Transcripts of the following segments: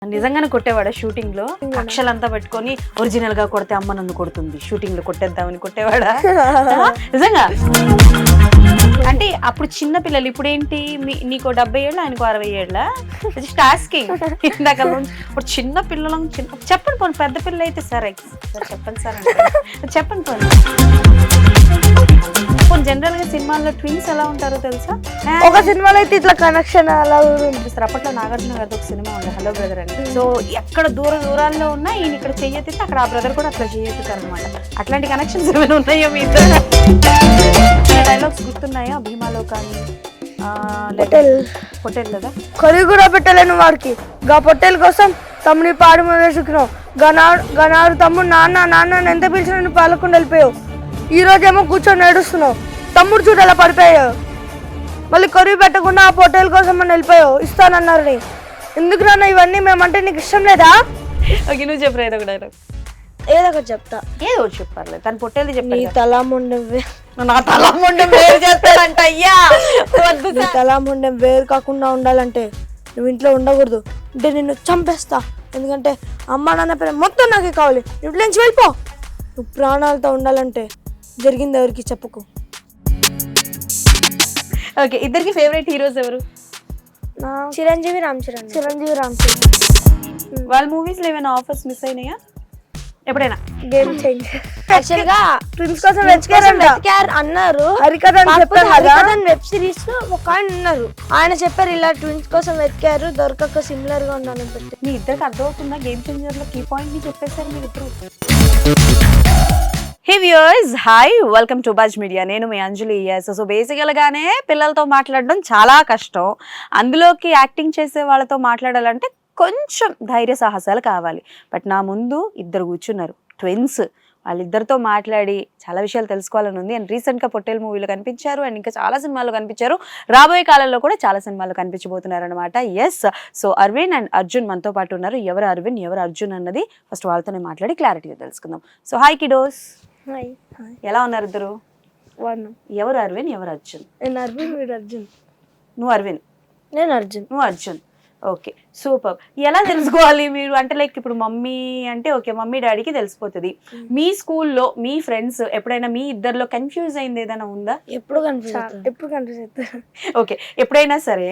నిజంగానే కొట్టేవాడా షూటింగ్ లో అక్షలంతా పెట్టుకొని ఒరిజినల్ గా కొడితే అమ్మ నన్ను కొడుతుంది షూటింగ్ లో కొట్టేద్దామని కొట్టేవాడా నిజంగా? అంటే అప్పుడు చిన్న పిల్లలు, ఇప్పుడు ఏంటి నీకు 70 ఏళ్ళు ఆయనకు 60 ఏళ్ళ టాస్కింగ్ ఇందాక ఇప్పుడు చిన్న పిల్లలు చెప్పండి పోనీ, పెద్ద పిల్లలు అయితే సరే చెప్పండి సార్ అంటే చెప్పండి పోనీ. జనరల్ గా సినిమాల్లో ట్విన్స్ ఎలా ఉంటారో తెలుసా? ఒక సినిమాలో అయితే ఇట్లా కనెక్షన్ అలా చూపిస్తారు. అప్పట్లో నాగార్జున గారితో ఒక సినిమా ఉంది హలో బ్రదర్ అని. సో ఎక్కడ దూరాల్లో ఉన్నా ఈయన ఇక్కడ చెయ్యెత్తితే అక్కడ ఆ బ్రదర్ కూడా అట్లా చెయ్యెత్తుతారు అనమాట. అట్లాంటి కనెక్షన్స్ ఏమైనా ఉన్నాయో మీ ఇద్దరు? డైలాగ్స్ గుర్తున్నాయా భీమాలో కానీ? పొట్టేల్ కదా కరి కూడా పెట్టలేను వాడికి. గా పొట్టేల కోసం తమ్ముని పాడు మీద చూకినావు. గనాడు తమ్ముడు నాన్న నాన్న ఎంత పిలిచిన నువ్వు పాలకుండా వెళ్ళిపోయావు. ఈ రోజేమో కూర్చొని ఏడుస్తున్నావు. తమ్ముడు చూడు అలా పడిపోయావు. మళ్ళీ కరువు పెట్టకుండా ఆ పొట్టేల కోసం మనం వెళ్ళిపోయావు. ఇస్తానన్నారు. ఎందుకు నాన్న ఇవన్నీ? మేమంటే నీకు ఇష్టం లేదా? ఓకే నువ్వు చెప్పరా ఏదో ఒక డైలాగ్. ఏదో ఒకటి చెప్తా. ఏదో చెప్పారు తను పొట్టేది చెప్పి. నీ తలాముండం నా తలాముండం వేరు చేస్తాడంట. అయ్యా నీ తలాముండం వేరు కాకుండా ఉండాలంటే నువ్వు ఇంట్లో ఉండకూడదు. అంటే నిన్ను చంపేస్తా. ఎందుకంటే అమ్మ నాన్న పేరు మొత్తం నాకే కావాలి. ఇంట్లో నుంచి వెళ్ళిపో. నువ్వు ప్రాణాలతో ఉండాలంటే జరిగింది ఎవరికి చెప్పుకో. ఓకే ఇద్దరికి ఫేవరెట్ హీరోస్ ఎవరు? చిరంజీవి రామ్ చరణ్. వాళ్ళ మూవీస్ లో ఏమైనా ఆఫర్స్ మిస్ అయినాయా ఎప్పుడైనా? Game changer. యాక్చువల్ గా ట్విన్స్ కోసం వెతికారు అన్నారు. హరికథన్ వెబ్ సిరీస్ లో ఒక ఆయన ఉన్నారు. ఆయన చెప్పారు ఇలా ట్విన్స్ కోసం వెతికారు, దొరకక సిమిలర్ గా ఉన్నాను పెట్టి. మీ ఇద్దరికి అర్థమవుతుందా? గేమ్ చేంజర్ లో కీ పాయింట్ ని చెప్పేశారు మీరు ఇద్దరు. హే viewers, hi, welcome to buzz media. నేను మీ అంజలి. సో బేసికల్ గానే పిల్లలతో మాట్లాడడం చాలా కష్టం. అందులోకి యాక్టింగ్ చేసే వాళ్ళతో మాట్లాడాలంటే కొంచెం ధైర్య సాహసాలు కావాలి. బట్ నా ముందు ఇద్దరు కూర్చున్నారు ట్విన్స్. వాళ్ళిద్దరితో మాట్లాడి చాలా విషయాలు తెలుసుకోవాలని ఉంది. అండ్ రీసెంట్గా పొట్టేల్ మూవీలో కనిపించారు, అండ్ ఇంకా చాలా సినిమాల్లో కనిపించారు. రాబోయే కాలంలో కూడా చాలా సినిమాల్లో కనిపించబోతున్నారు అనమాట. Yes, so Arvind and Arjun మనతో పాటు ఉన్నారు. ఎవరు అరవింద్ ఎవరు అర్జున్ అన్నది ఫస్ట్ వాళ్ళతోనే మాట్లాడి క్లారిటీగా తెలుసుకుందాం. సో హాయ్ కిడోస్, ఎలా ఉన్నారు ఇద్దరు? ఎవరు అరవింద్ ఎవరు అర్జున్? నేను అరవింద్, వీడు అర్జున్. నువ్వు అరవింద్, నేను అర్జున్. నువ్వు అర్జున్. Okay super. ఎలా తెలుసుకోవాలి మీరు? అంటే లైక్ ఇప్పుడు మమ్మీ అంటే ఓకే మమ్మీ డాడీకి తెలిసిపోతుంది. మీ స్కూల్లో మీ ఫ్రెండ్స్ ఎప్పుడైనా మీ ఇద్దరిలో కన్ఫ్యూజ్ అయింది ఏదైనా ఉందా? ఎప్పుడు కన్ఫ్యూజ్ అవుతారు. ఓకే ఎప్పుడైనా సరే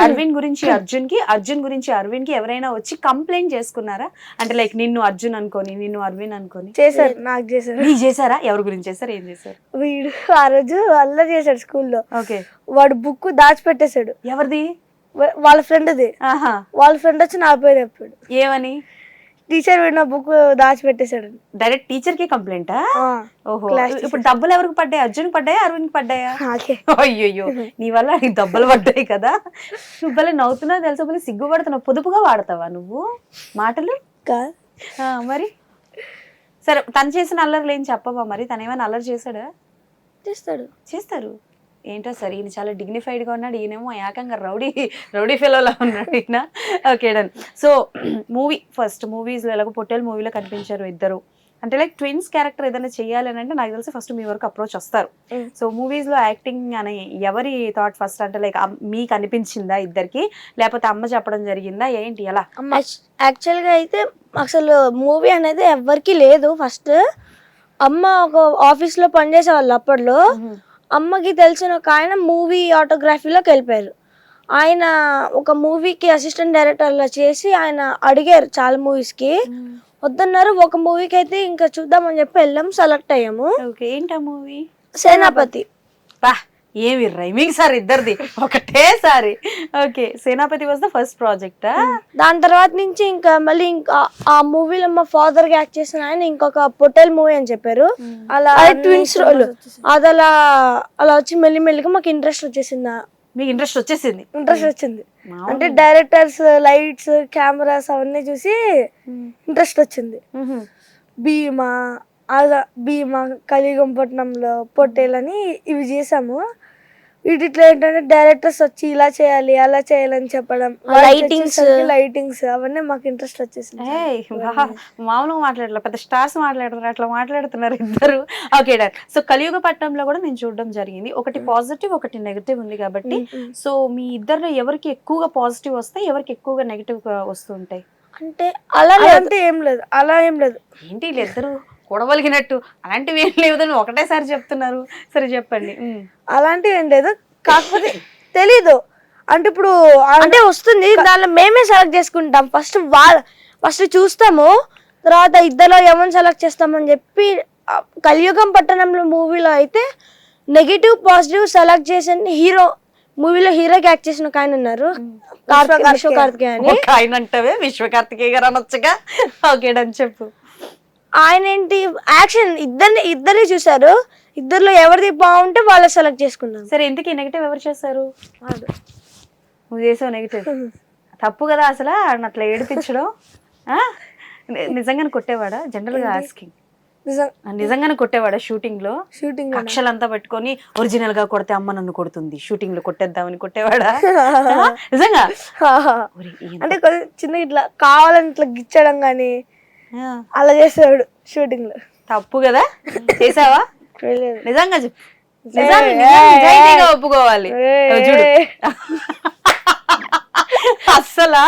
అరవింద్ గురించి అర్జున్ కి, అర్జున్ గురించి అరవింద్ కి ఎవరైనా వచ్చి కంప్లైంట్ చేసుకున్నారా? అంటే లైక్ నిన్ను అర్జున్ అనుకోని నిన్ను అరవింద్ అనుకోని. చేశారు, నాకు చేశారు. నీకు చేశారా? ఎవరి గురించి చేశారు? ఏం చేశారు? వీడు ఆ రోజు అల్లరి చేశాడు స్కూల్లో. ఓకే వాడు బుక్ దాచిపెట్టేశాడు. ఎవరిది? వాళ్ళ ఫ్రెండ్ది. వాళ్ళ ఫ్రెండ్ వచ్చి నా పేరు చెప్పాడు. ఏమని? టీచర్ వీడు నా బుక్ దాచిపెట్టేశాడు. డైరెక్ట్ టీచర్ కి కంప్లైంటా? ఓహో, ఇప్పుడు డబ్బులు ఎవరికి పడ్డాయి? అర్జున్ పడ్డాయా అరవింద్ పడ్డాయా? అయ్యో నీ వల్ల నీకు డబ్బులు పడ్డాయి కదా. నువ్వు భలే నవ్వుతున్నావు తెలుసా, భలే సిగ్గుపడుతున్నావు. పొదుపుగా వాడతావా నువ్వు మాటలు? మరి సరే, తను చేసిన అల్లర్లు ఏం చెప్పవా మరి? తను ఏమైనా అల్లరి చేశాడా? చేస్తారు. ఏంటో సరే, ఈయన చాలా డిగ్నిఫైడ్గా ఉన్నాడు, ఈయనేమో ఏకంగా రౌడీ ఫెలోలా ఉన్నాడు ఈయన. Okay done. సో ఫస్ట్ మూవీస్లో ఎలాగో పొట్టేల్ మూవీలో కనిపించారు ఇద్దరు. అంటే లైక్ ట్విన్స్ క్యారెక్టర్ ఏదైనా చెయ్యాలి అని అంటే నాకు తెలిసి ఫస్ట్ మీ వరకు అప్రోచ్ వస్తారు. సో మూవీస్లో యాక్టింగ్ అని ఎవరి థాట్ ఫస్ట్? అంటే లైక్ మీకు అనిపించిందా ఇద్దరికి, లేకపోతే అమ్మ చెప్పడం జరిగిందా, ఏంటి ఎలా? యాక్చువల్గా అయితే అసలు మూవీ అనేది ఎవరికి లేదు. ఫస్ట్ అమ్మ ఒక ఆఫీస్లో పనిచేసే వాళ్ళు. అప్పట్లో అమ్మకి తెలిసిన ఒక ఆయన మూవీ ఆటోగ్రఫీలోకి వెళ్ళిపోయారు. ఆయన ఒక మూవీకి అసిస్టెంట్ డైరెక్టర్లా చేసి ఆయన అడిగారు చాలా మూవీస్కి, వద్దన్నారు. ఒక మూవీకి అయితే ఇంకా చూద్దామని చెప్పి వెళ్ళాం, సెలెక్ట్ అయ్యాము. ఏంటా మూవీ? సేనాపతి. ఏమి రైమింగ్ సార్ ఇద్దరిది ఒకటేసారి. Okay, Senapathi was the first project. దాని తర్వాత నుంచి ఇంకా మళ్ళీ ఇంకా ఆ మూవీలో మా ఫాదర్ గా యాక్ట్ చేసిన ఆయన ఇంకొక పొట్టేల్ మూవీ అని చెప్పారు. అలా ట్విన్స్ రోల్ అది అలా వచ్చి మెల్లిమెల్లిగా మాకు ఇంట్రెస్ట్ వచ్చేసింది. మీకు ఇంట్రెస్ట్ వచ్చింది అంటే డైరెక్టర్స్, లైట్స్, కెమెరాస్ అవన్నీ చూసి ఇంట్రెస్ట్ వచ్చింది. భీమా, కలిగంపట్నంలో పొట్టేల్ అని ఇవి చేసాము. వీటిలో ఏంటంటే డైరెక్టర్స్ వచ్చి ఇలా చేయాలి అలా చేయాలని చెప్పడం, లైటింగ్స్ అవన్నీ మాకు ఇంట్రెస్ట్ వచ్చేసింది. మామూలుగా మాట్లాడలే, పెద్ద స్టార్స్ మాట్లాడుతున్నారు, అట్లా మాట్లాడుతున్నారు ఇద్దరు. Okay done. సో కలియుగపట్నంలో కూడా నేను చూడడం జరిగింది. ఒకటి పాజిటివ్ ఒకటి నెగిటివ్ ఉంది కాబట్టి, సో మీ ఇద్దరు ఎవరికి ఎక్కువగా పాజిటివ్ వస్తాయి, ఎవరికి ఎక్కువగా నెగిటివ్ వస్తుంటాయి? అంటే అలా అంటే ఏం లేదు, అలా ఏం లేదు. ఏంటి వీళ్ళిద్దరు కూడవలిగినట్టు అలాంటివి ఏం లేదని ఒకటేసారి చెప్తున్నారు. సరే చెప్పండి. అలాంటివి ఏం లేదు, కాకపోతే తెలీదు అంటే ఇప్పుడు అంటే వస్తుంది దానిలో మేమే సెలెక్ట్ చేసుకుంటాం. ఫస్ట్ చూస్తాము, తర్వాత ఇద్దరు ఎవరిని సెలెక్ట్ చేస్తామని చెప్పి. కలియుగం పట్టణంలో మూవీలో అయితే నెగిటివ్ పాజిటివ్ సెలెక్ట్ చేసిన హీరో, మూవీలో హీరోకి యాక్ట్ చేసిన ఒక ఆయన ఉన్నారు, విశ్వకార్తికేయ అని. ఆయన అంటే విశ్వకార్తికేయ గారు అనొచ్చుగా. ఓకే అని చెప్పు. ఆయన ఏంటి యాక్షన్ ఇద్దరిని చూసారు, ఇద్దరిలో ఎవరిది బాగుంటే వాళ్ళ సెలెక్ట్ చేసుకున్నాం. సరే ఎందుకు నెగిటివ్ ఎవరు చేస్తారు? నువ్వు చేసావు నెగిటివ్. తప్పు కదా అసలు అట్లా ఏడిపించడం. నిజంగానే కొట్టేవాడా? జనరల్ గా ఆస్కింగ్, నిజంగానే కొట్టేవాడా షూటింగ్ లో? అక్షలంతా పెట్టుకొని ఒరిజినల్ గా కొడితే అమ్మ నన్ను కొడుతుంది, షూటింగ్ లో కొట్టేద్దామని కొట్టేవాడా? నిజంగా అంటే చిన్న ఇట్లా కావాలని ఇట్లా గిచ్చడం గానీ అలా చేసేవాడు షూటింగ్ లో. తప్పు కదా? చేసావా? నిజంగా చెప్పు, నిజాయితీగా ఒప్పుకోవాలి. చూడు అస్సలా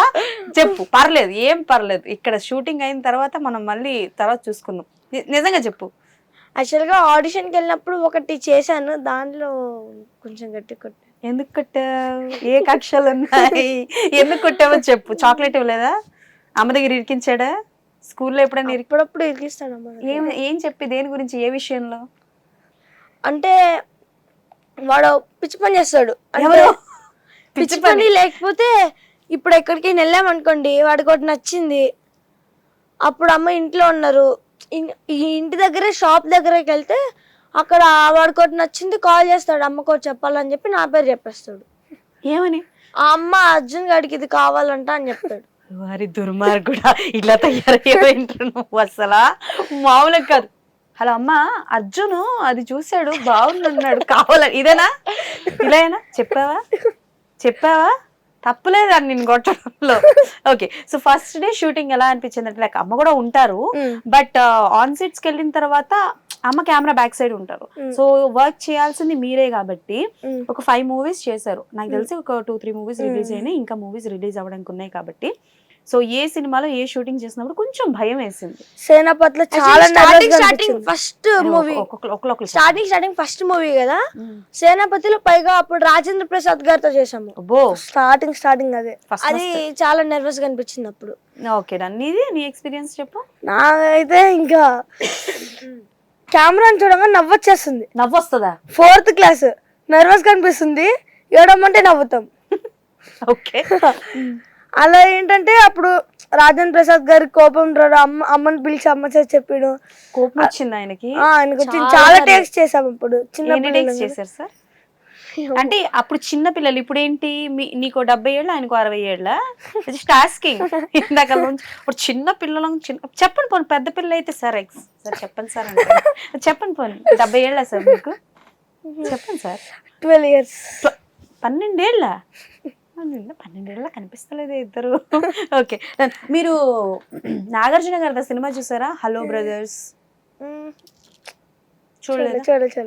చెప్పు, పర్లేదు ఏం పర్లేదు. ఇక్కడ షూటింగ్ అయిన తర్వాత మనం మళ్ళీ తర్వాత చూసుకుందాం. నిజంగా చెప్పు. యాక్చువల్ గా ఆడిషన్ కి వెళ్ళినప్పుడు ఒకటి చేశాను, దాంట్లో కొంచెం గట్టి కొట్టా. ఎందుకు కొట్టావు? ఏ కక్షలు ఉన్నాయి? ఎందుకు కొట్టావో చెప్పు. చాక్లెట్ ఇవ్వలేదా? అమ్మ దగ్గర ఇరికించాడా? స్కూల్లో ఎప్పుడైనా ఇప్పుడప్పుడు ఇరికిస్తాడు. ఏం చెప్పి, దేని గురించి, ఏ విషయంలో? అంటే వాడు పిచ్చి పని చేస్తాడు. పిచ్చి పని లేకపోతే ఇప్పుడు ఎక్కడికి వెళ్ళామనుకోండి, వాడికి ఒకటి నచ్చింది, అప్పుడు అమ్మ ఇంట్లో ఉన్నారు, ఈ ఇంటి దగ్గరే షాప్ దగ్గరకి వెళ్తే అక్కడ వాడికి ఒకటి నచ్చింది, కాల్ చేస్తాడు, అమ్మకు చెప్పాలని చెప్పి నా పేరు చెప్పేస్తాడు. ఏమని? ఆ అమ్మ అర్జున్ గారికి ఇది కావాలంట అని చెప్తాడు. వారి దుర్మార్గుడా, ఇలా తయారయ్యేంటారు నువ్వు. అసలా మామూలుగా కాదు. హలో అమ్మ, అర్జును అది చూశాడు బాగుందన్నాడు కావాలని, ఇదేనా? ఇలానా చెప్పావా? తప్పులేదు అని నేను కొట్టడంలో. Okay, so first day shooting ఎలా అనిపించింది అంటే, లైక్ అమ్మ కూడా ఉంటారు, బట్ ఆన్ సెట్స్కి వెళ్ళిన తర్వాత అమ్మ కెమెరా బ్యాక్ సైడ్ ఉంటారు. సో వర్క్ చేయాల్సింది మీరే కాబట్టి ఒక 5 మూవీస్ చేశారు. నాకు తెలిసి ఒక 2-3 మూవీస్ రిలీజ్ అయినాయి, ఇంకా మూవీస్ రిలీజ్ అవ్వడానికి ఉన్నాయి కాబట్టి. సో ఏ సినిమాలో ఏ షూటింగ్ చేసినప్పుడు కొంచెం భయం వేసింది? సేనాపతిలో చాలా starting first movie, starting first movie కదా సేనాపతిలో. పైగా అప్పుడు రాజేంద్ర ప్రసాద్ గారితో చేసాము. స్టార్టింగ్ అది చాలా నర్వస్ గా అనిపించింది అప్పుడు. ఓకే, నీ ఎక్స్పీరియన్స్ చెప్పు. నాకైతే ఇంకా కెమెరాని చూడగా నవ్వొచ్చేస్తుంది. నవ్వొస్తుందా? 4th క్లాస్, నర్వస్ గా అనిపిస్తుంది, ఏడమంటే నవ్వుతాం. ఓకే. అలా ఏంటంటే అప్పుడు రాజేంద్ర ప్రసాద్ గారి కోపం రాడు, అమ్మని పిలిచి అమ్మ చేసి చెప్పాడు. కోపం వచ్చింది ఆయనకి? చాలా టేక్స్ చేసాం. ఇప్పుడు చిన్న చేశారు సార్ అంటే అప్పుడు చిన్న పిల్లలు. ఇప్పుడు ఏంటి, నీకు 70 ఏళ్ళు, ఆయనకు 60 ఏళ్ళ? టాస్కింగ్ ఇందాక ఇప్పుడు చిన్న పిల్లలు. చెప్పండి పోనీ, పెద్ద పిల్లలు అయితే సార్ చెప్పండి సార్ అంటే చెప్పండి పోనీ. 70 ఏళ్ళ సార్ మీకు? చెప్పండి సార్. 12 years. 12 ఏళ్ళ? 12 ఏళ్ళ కనిపిస్తలేదు ఇద్దరు. ఓకే, మీరు నాగార్జున గారి సినిమా చూసారా, హలో బ్రదర్స్? చూడలేదు.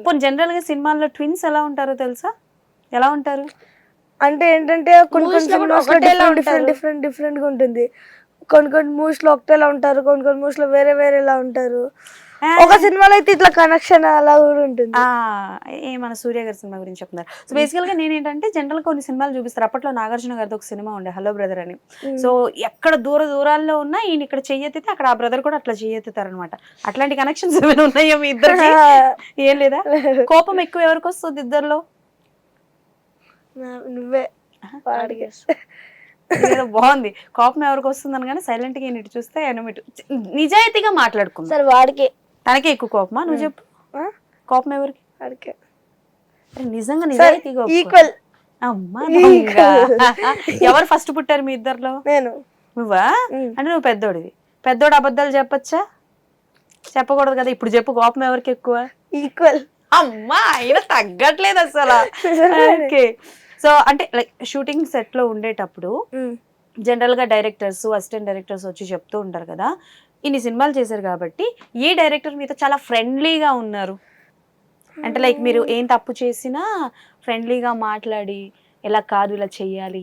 పోనీ జనరల్ గా సినిమాల్లో ట్విన్స్ ఎలా ఉంటారో తెలుసా? ఎలా ఉంటారు అంటే ఏంటంటే కొన్ని డిఫరెంట్ గా ఉంటుంది. కొన్ని మూవీస్ లో ఒకటేలా ఉంటారు, కొన్ని మూవీస్ లో వేరేలా ఉంటారు. ఒక సినిమాలో అయితే ఇట్లా కనెక్షన్ అలా కూడా ఉంటుంది. మన సూర్య గారి సినిమా గురించి చెప్తున్నారు. సో బేసికల్ గా నేనేంటంటే జనరల్ కొన్ని సినిమాలు చూపిస్తారు. అప్పట్లో నాగార్జున గారితో ఒక సినిమా ఉండే, హలో బ్రదర్ అని. సో ఎక్కడ దూరాల్లో ఉన్నా ఈయన ఇక్కడ చెయ్యెత్తితే అక్కడ ఆ బ్రదర్ కూడా అట్లా చెయ్యెత్తుతారు అనమాట. అట్లాంటి కనెక్షన్స్ ఏమైనా ఉన్నాయో మీ ఇద్దరికి? ఏం లేదా? కోపం ఎక్కువ ఎవరికి వస్తుంది ఇద్దరులో? నువ్వే. బాగుంది. కోపం ఎవరికి వస్తుంది అనగానే సైలెంట్ గా ఇటు చూస్తే నిజాయితీగా మాట్లాడుకుంది. సరే, వాడికి తనకే ఎక్కువ కోపమా? నువ్వు చెప్పు, కోపం ఎవరికి? వాడికే. నిజంగా నిజాయితీగా ఈక్వల్. అమ్మా, ఎవరు ఫస్ట్ పుట్టారు మీ ఇద్దరులో? నేను. నువ్వా? అంటే నువ్వు పెద్దోడివి. పెద్దోడు అబద్ధాలు చెప్పచ్చా? చెప్పకూడదు కదా. ఇప్పుడు చెప్పు, కోపం ఎవరికి ఎక్కువ? ఈక్వల్. అమ్మా, ఆయన తగ్గట్లేదు అసలు. ఓకే, సో అంటే లైక్ షూటింగ్ సెట్ లో ఉండేటప్పుడు జనరల్ గా డైరెక్టర్స్, అసిస్టెంట్ డైరెక్టర్స్ వచ్చి చెప్తూ ఉంటారు కదా, ఇన్ని సినిమాలు చేశారు కాబట్టి ఏ డైరెక్టర్ మీతో చాలా ఫ్రెండ్లీగా ఉన్నారు అంటే, లైక్ మీరు ఏం తప్పు చేసినా ఫ్రెండ్లీగా మాట్లాడి ఇలా కాదు ఇలా చెయ్యాలి?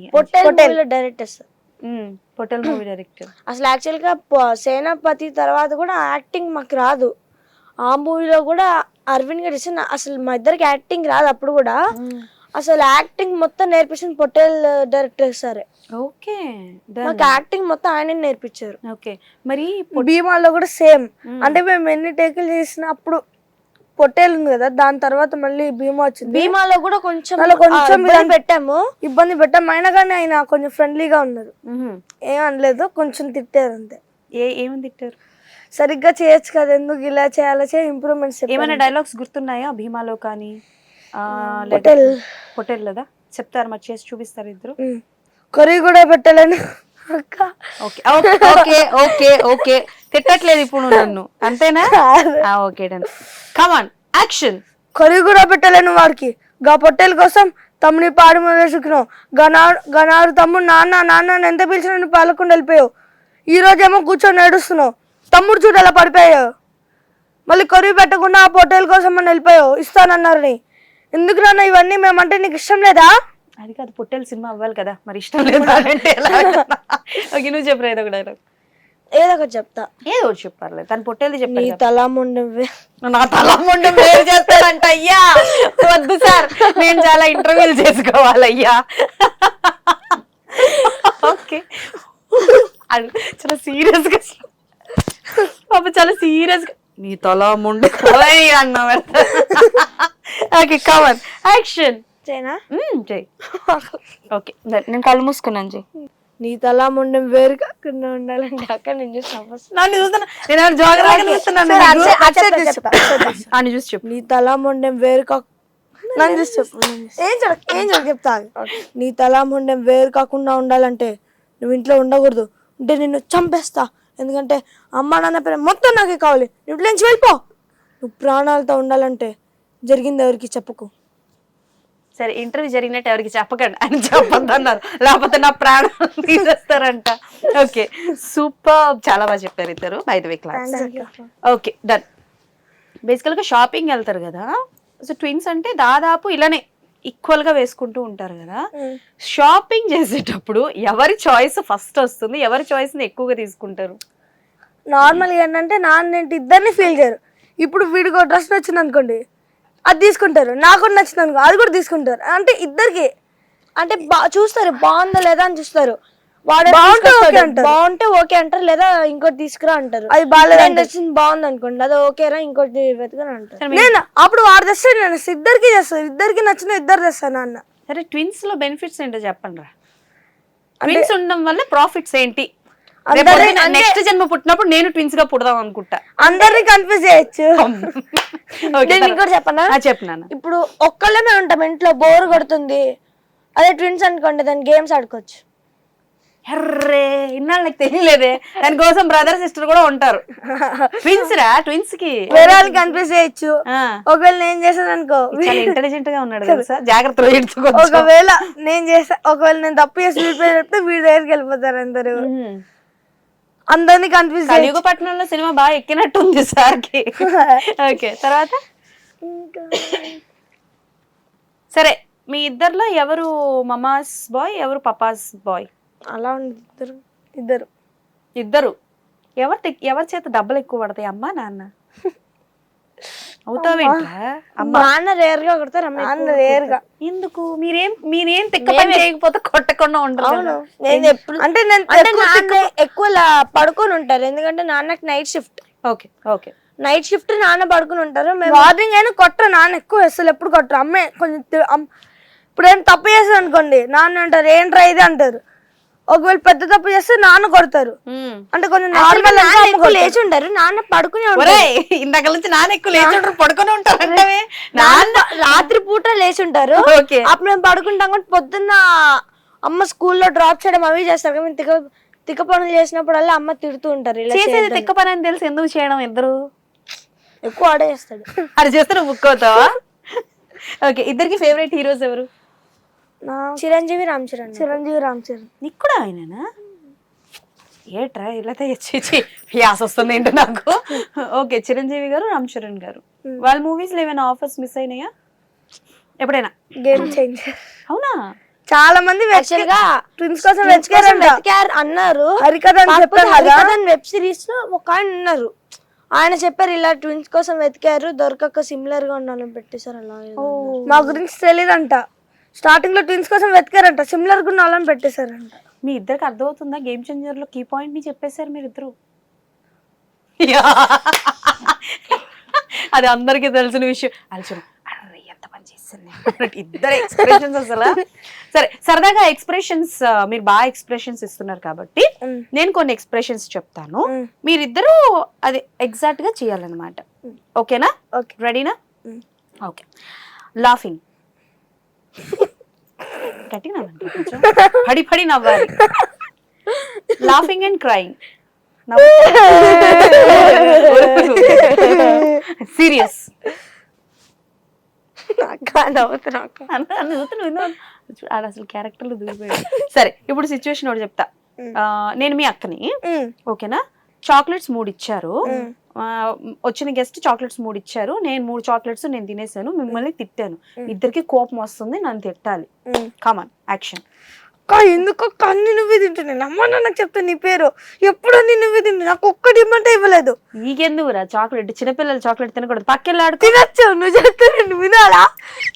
Directors Pottel movie director. అసలు యాక్చువల్ గా సేనాపతి తర్వాత కూడా యాక్టింగ్ మాకు రాదు. ఆ మూవీలో కూడా అరవింద్ గారు ఇచ్చిన అసలు మా ఇద్దరికి యాక్టింగ్ రాదు. అప్పుడు కూడా అసలు యాక్టింగ్ మొత్తం నేర్పించిన పొట్టేల్ డైరెక్టర్ సరే. ఓకే, నాకు యాక్టింగ్ మొత్తం ఆయన నేర్పించారు. ఓకే, మరి భీమాలో కూడా సేమ్. అంటే మేము ఎన్ని టేకులు చేసిన అప్పుడు పొట్టేలు ఉంది కదా, దాని తర్వాత మళ్ళీ భీమా వచ్చింది. భీమాలో కూడా కొంచెం ఇబ్బంది పెట్టాము, అయినా కానీ ఆయన కొంచెం ఫ్రెండ్లీగా ఉన్నారు, ఏమనలేదు, కొంచెం తిట్టారు అంతే. ఏమని తిట్టారు? సరిగ్గా చేయొచ్చు కదా, ఎందుకు ఇలా చేయాలి, ఇంప్రూవ్మెంట్స్. ఏమైనా డైలాగ్స్ గుర్తున్నాయా భీమాలో కానీ పొట్టేల్ లేదా? చెప్తారు మరి, చేసి చూపిస్తారు ఇద్దరు. కర్రీ కూడా పెట్టలేను అక్క. ఓకే ఓకే ఓకే ఓకే, తిట్టట్లేదు ఇప్పుడు నన్ను, అంతేనా? Okay done, come on action. Curry కూడా పెట్టలేను వాడికి, గా పొట్టేల కోసం తమ్ముని పాడి మొదలుకున్నావు, గనాడు తమ్ముడు నాన్న నాన్న ఎంత పిలిచిన నువ్వు పాలకుండా వెళ్ళిపోయావు. ఈ రోజేమో కూర్చొని ఏడుస్తున్నావు, తమ్ముడు చూడు ఎలా పడిపోయావు. మళ్ళీ కర్రీ పెట్టకుండా ఆ పొట్టేల కోసం అని వెళ్ళిపోయావు, ఇస్తానన్నారని. ఎందుకు నాన్న ఇవన్నీ, మేమంటే నీకు ఇష్టం లేదా? అది కాదు, పొట్టేలు సినిమా అవ్వాలి కదా, మరి ఇష్టం లేదా అంటే ఓకే, నువ్వు చెప్పరా ఏదో ఒక డైలాగ్. ఏదో ఒకటి చెప్తా. ఏదో ఒకటి చెప్పాలి, తను పొట్టేది చెప్పి. తలా ముండవే, నా తలా ముండం వేరు చేస్తాడంట. అయ్యా వద్దు సార్, నేను చాలా ఇంటర్వ్యూలు చేసుకోవాలయ్యా. ఓకే, చాలా సీరియస్ గా, పాప చాలా సీరియస్ గా, నీ తల ముండు అన్న. Okay, cover action. చేయనా? చెయ్యి. ఓకే, నేను కళ్ళు మూసుకున్నాను. చెయ్యి. నీ తల ముండం వేరు కాకుండా ఉండాలంటే అక్కడ నేను చూసి నన్ను చూస్తున్నా, నేను జోగరాగా చూస్తున్నాను. చూసి చెప్పు. నీ తల ముండం వేరు నన్ను చూసి చెప్పు. ఏం చెప్తా. నీ తల ముండం వేరు కాకుండా ఉండాలంటే నువ్వు ఇంట్లో ఉండకూడదు, అంటే నిన్ను చంపేస్తా. ఎందుకంటే అమ్మ నాన్న పేరు మొత్తం నాకే కావాలి, నువ్వు ఇంట్లో నుంచి వెళ్ళిపో. నువ్వు ప్రాణాలతో ఉండాలంటే జరిగింది ఎవరికి చెప్పుకో. సరే, ఇంటర్వ్యూ జరిగినట్టు ఎవరికి చెప్పకండి అని చెప్పొద్దు అన్నారు, లేకపోతే నా ప్రాణాలు తీసేస్తారంట. ఓకే, సూపర్, చాలా బాగా చెప్పారు ఇద్దరు. By the way class. Okay done. బేసికల్ గా షాపింగ్ వెళ్తారు కదా, సో ట్విన్స్ అంటే దాదాపు ఇలానే ఈక్వల్ గా వేసుకుంటూ ఉంటారు కదా. షాపింగ్ చేసేటప్పుడు ఎవరి చాయిస్ ఫస్ట్ వస్తుంది, ఎవరి చాయిస్ ని ఎక్కువగా తీసుకుంటారు? నార్మల్గా ఏంటంటే నాన్న ఇద్దరిని ఫీల్ చేయరు. ఇప్పుడు వీడికి ఒక డ్రెస్ నచ్చింది అనుకోండి, అది తీసుకుంటారు. నాకు నచ్చింది అనుకో, అది కూడా తీసుకుంటారు. అంటే ఇద్దరికి అంటే చూస్తారు, బాగుందా లేదా అని చూస్తారు. బాగుంటే ఓకే అంటారు, లేదా ఇంకోటి తీసుకురా అంటారు. అది బాగా నచ్చింది, బాగుంది అనుకోండి, అది ఓకేరా ఇంకోటి వెతుకుని అంటారు. నేను అప్పుడు వాడు తెస్తాడు, నేను ఇద్దరికి చేస్తాను, ఇద్దరికి నచ్చిన ఇద్దరు తెస్తాను అన్న. సరే, ట్విన్స్ లో బెనిఫిట్స్ ఏంటో చెప్పండి రా. ట్విన్స్ ఉండడం వల్ల ప్రాఫిట్స్ ఏంటి? నెక్స్ట్ జన్మ పుట్టినప్పుడు నేను ట్విన్స్ గా పుడదాం అనుకుంటా. అందరినీ కన్ఫ్యూజ్ చేయొచ్చు. చెప్పనా? చెప్పినాను. ఇప్పుడు ఒక్కళ్ళమే ఉంటాం ఇంట్లో, బోర్ కొడుతుంది. అదే ట్విన్స్ అనుకోండి, దాని గేమ్స్ ఆడుకోవచ్చు. అర్రే, ఇన్నాళ్ళు నాకు తెలియలేదే, దానికోసం బ్రదర్ సిస్టర్ కూడా ఉంటారు. ట్విన్స్ రా, ట్విన్స్ కి వేరే వాళ్ళకి కన్ఫ్యూజ్ చేయొచ్చు. ఒకవేళ నేను చేసాను అనుకో, ఇంటెలిజెంట్ గా ఉన్నాడు తెలుసా, జాగ్రత్తగా ఎడుచుకో. ఒకవేళ నేను చేసా, ఒకవేళ నేను తప్పు చేసి చెప్తే వీడి దగ్గరికి వెళ్ళిపోతారు అందరు, అందరినీ కన్ఫ్యూజ్. కలియుగపట్నంలో సినిమా బాగా ఎక్కినట్టుంది సార్ కి. ఓకే, తర్వాత సరే, మీ ఇద్దర్లో ఎవరు మమాస్ బాయ్, ఎవరు పపాస్ బాయ్? అలా ఉంది, ఇద్దరు. ఎవరి చేత డబ్బులు ఎక్కువ పడతాయి, అమ్మా నాన్న? అవుతావేంట్రా? నాన్న రేర్ గా కొడతారు, నాన్న రేర్ గా. ఎందుకు? మీరేం తిక్క పని చేయకపోతే కొట్టకుండా ఉంటారు. అంటే నాన్న ఎక్కువ పడుకొని ఉంటారు, ఎందుకంటే నాన్నకి night shift. Okay okay, night shift నాన్న పడుకుని ఉంటారు. మార్నింగ్ అయినా కొట్టరు, నాన్న ఎక్కువ అసలు ఎప్పుడు కొట్టరు. అమ్మే కొంచెం ఇప్పుడు ఏం తప్పు చేస్తుంది అనుకోండి, నాన్న అంటారు ఏంట్రా ఇది అంటారు. ఒకవేళ పెద్ద తప్పు చేస్తే నాన్న కొడతారు. అంటే కొంచెం నార్మల్ లేచి ఉంటారు, నాన్న పడుకునే ఉంటారు. ఇందాక నుంచి నాన్న ఎక్కువ లేచి ఉంటారు, పడుకుని ఉంటారు అంటే నాన్న రాత్రి పూట లేచి ఉంటారు. అప్పుడు మేము పడుకుంటాం కూడా, పొద్దున్న అమ్మ స్కూల్లో డ్రాప్ చేయడం అవి చేస్తారు. మేము తిక్క పనులు చేసినప్పుడల్లా అమ్మ తిడుతూ ఉంటారు. చేసేది తిక్క పని అని తెలిసి ఎందుకు చేయడం? ఇద్దరు ఎక్కువ ఆడే చేస్తాడు, అది చేస్తే నువ్వు బుక్ అవుతావా? ఓకే, ఇద్దరికి ఫేవరెట్ హీరోస్ ఎవరు? చిరంజీవి రామ్ చరణ్. నీకు కూడా ఆయననా? ఏట్రా ఇలా యాస వస్తుంది ఏంటో నాకు. ఓకే, చిరంజీవి గారు, రామ్ చరణ్ గారు. వాళ్ళ మూవీస్ లో ఏమైనా ఆఫర్స్ మిస్ అయినాయా ఎప్పుడైనా? Game changer. అవునా? చాలా మంది యాక్చువల్ గా ట్విన్స్ కోసం వెతికారు అన్నారు. హరికథ అని చెప్పారు కదా, హరికథ వెబ్ సిరీస్ లో ఒక ఆయన ఉన్నారు, ఆయన చెప్పారు ఇలా ట్విన్స్ కోసం వెతికారు, దొరకక సిమిలర్ గా ఉండాలని పెట్టేశారు. అలా మా గురించి తెలియదంట. స్టార్టింగ్ లో ట్విన్స్ కోసం వెతికారంట, సిమిలర్ గా ఉన్న వాళ్ళని పెట్టేశారంట. మీ ఇద్దరికి అర్థమవుతుందా? గేమ్ చేంజర్ లో కీ పాయింట్ ని చెప్పేశారు మీరు ఇద్దరు. అది అందరికీ తెలిసిన విషయం. అలచన ఎంత పని చేస్తుంది ఇద్దరు ఎక్స్ప్రెషన్స్ అసలు. సరే సరదాగా ఎక్స్ప్రెషన్స్, మీరు బాగా ఎక్స్ప్రెషన్స్ ఇస్తున్నారు కాబట్టి నేను కొన్ని ఎక్స్ప్రెషన్స్ చెప్తాను, మీరిద్దరూ అది ఎగ్జాక్ట్ గా చేయాలన్నమాట. ఓకేనా? రెడీనా? ఓకే. లాఫింగ్, గట్టిగా నవ్వండి, కొంచెం పడి పడి నవ్వాలి. లాఫింగ్ అండ్ క్రైయింగ్, సీరియస్, అసలు క్యారెక్టర్లు దూరిపోయాడు. సరే ఇప్పుడు సిచ్యువేషన్ ఒకటి చెప్తా. నేను మీ అక్కని, ఓకేనా? చాక్లెట్స్ 3 ఇచ్చారు, వచ్చిన గెస్ట్ చాక్లెట్స్ 3 ఇచ్చారు, నేను 3 చాక్లెట్స్ నేను తినేసాను, మిమ్మల్ని తిట్టాను, ఇద్దరికి కోపం వస్తుంది, నన్ను తిట్టాలి. కమాన్, యాక్షన్. ఎందుకు అన్ని నువ్వే తింటున్నాను, అమ్మ నాకు చెప్తా నీ పేరు, ఎప్పుడు అన్ని నువ్వే తింటు, నాకు ఒక్కటి ఇమ్మంటే ఇవ్వలేదు. నీకెందుకురా చాక్లెట్? చిన్నపిల్లలు చాక్లెట్ తినకూడదు, పక్కెళ్ళాడు. తినచ్చు, నువ్వు చెప్తే నేను వినాలా?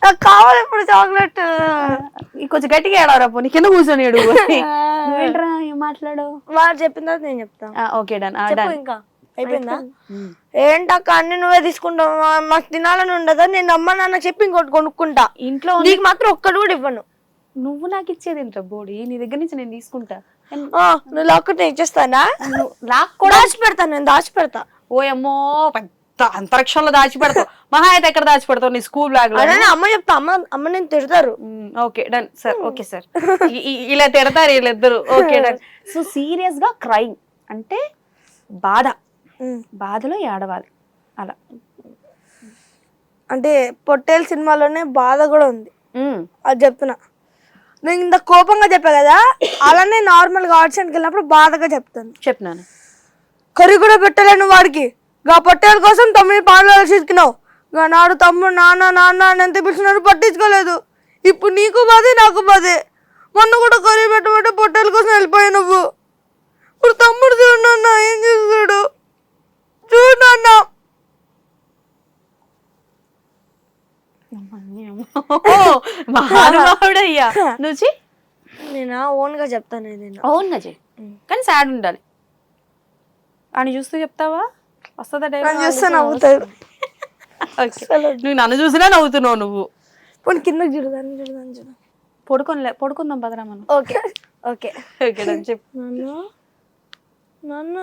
నాకు కావాలి ఇప్పుడు చాక్లెట్. కొంచెం గట్టిగా ఏడవరా, పో కింద కూర్చొని ఏడు. ఏంట్రా ఏం మాట్లాడు? వాళ్ళు చెప్పిన తర్వాత నేను చెప్తా. Okay done. ఇంకా అయిపోయిందా? ఏంటక్క అన్ని నువ్వే తీసుకుంటావు, నాకు తినాలని ఉండదా? నేను అమ్మ నాన్న చెప్పి ఇంకోటి కొనుక్కుంటా, ఇంట్లో నీకు మాత్రం ఒక్కడు కూడా ఇవ్వను. నువ్వు నాకు ఇచ్చేది ఏంట్రా బోడి? నీ దగ్గర నుంచి నేను తీసుకుంటా. నువ్వు లాక్కుంటే ఇచ్చేస్తానా? లాక్ కూడా దాచిపెడతాను, నేను దాచిపెడతా. ఓయమ్మో, పెద్ద అంతరిక్షంలో దాచిపెడతావు. మహా అయితే ఎక్కడ దాచిపెడతావు? నీ స్కూల్ బ్యాగ్ లో. అమ్మ చెప్తా, అమ్మ నేను తిడతారు. Okay done sir. Okay sir, ఇలా తిడతారు వీళ్ళిద్దరు. Okay done. సో సీరియస్ గా క్రైయింగ్ అంటే బాధ, బాధలో ఏడవాలి అలా. అంటే పొట్టేల్ సినిమాలోనే బాధ కూడా ఉంది, అది చెప్తున్నా. నేను ఇంత కోపంగా చెప్పా కదా, అలానే నార్మల్ గా ఆడిషన్కి వెళ్ళినప్పుడు బాధగా చెప్తాను. చెప్పినాను. కర్రీ కూడా పెట్టలేను వాడికి, గా పొట్టేల కోసం 9 పాటలు చితికినావు, నాడు తమ్ముడు నాన్న నాన్న అని ఎంత పిలిచినాడు పట్టించుకోలేదు. ఇప్పుడు నీకు బాధే నాకు బాధే, మొన్న కూడా కర్రీ పెట్టమంటే పొట్టేల కోసం వెళ్ళిపోయావు నువ్వు. ఇప్పుడు తమ్ముడు చూడు నాన్న ఏం చేస్తాడు, చూడు నాన్న. మహానుభావుడయ్యా నువ్వు. నేను ఓన్ గా చెప్తాను, ఓన్ గా చెయ్యి, కానీ సాడ్ ఉండాలి. అని చూస్తూ చెప్తావా? వస్తుందా? చూస్తే నవ్వుతాడు. నువ్వు నన్ను చూసినా నవ్వుతున్నావు నువ్వు. కిందకి చూడదాన్ని చూడదాన్ని చూడ. పడుకుందాం పదరా మనం. ఓకే ఓకే ఓకే చెప్పు. నాన్న నాన్న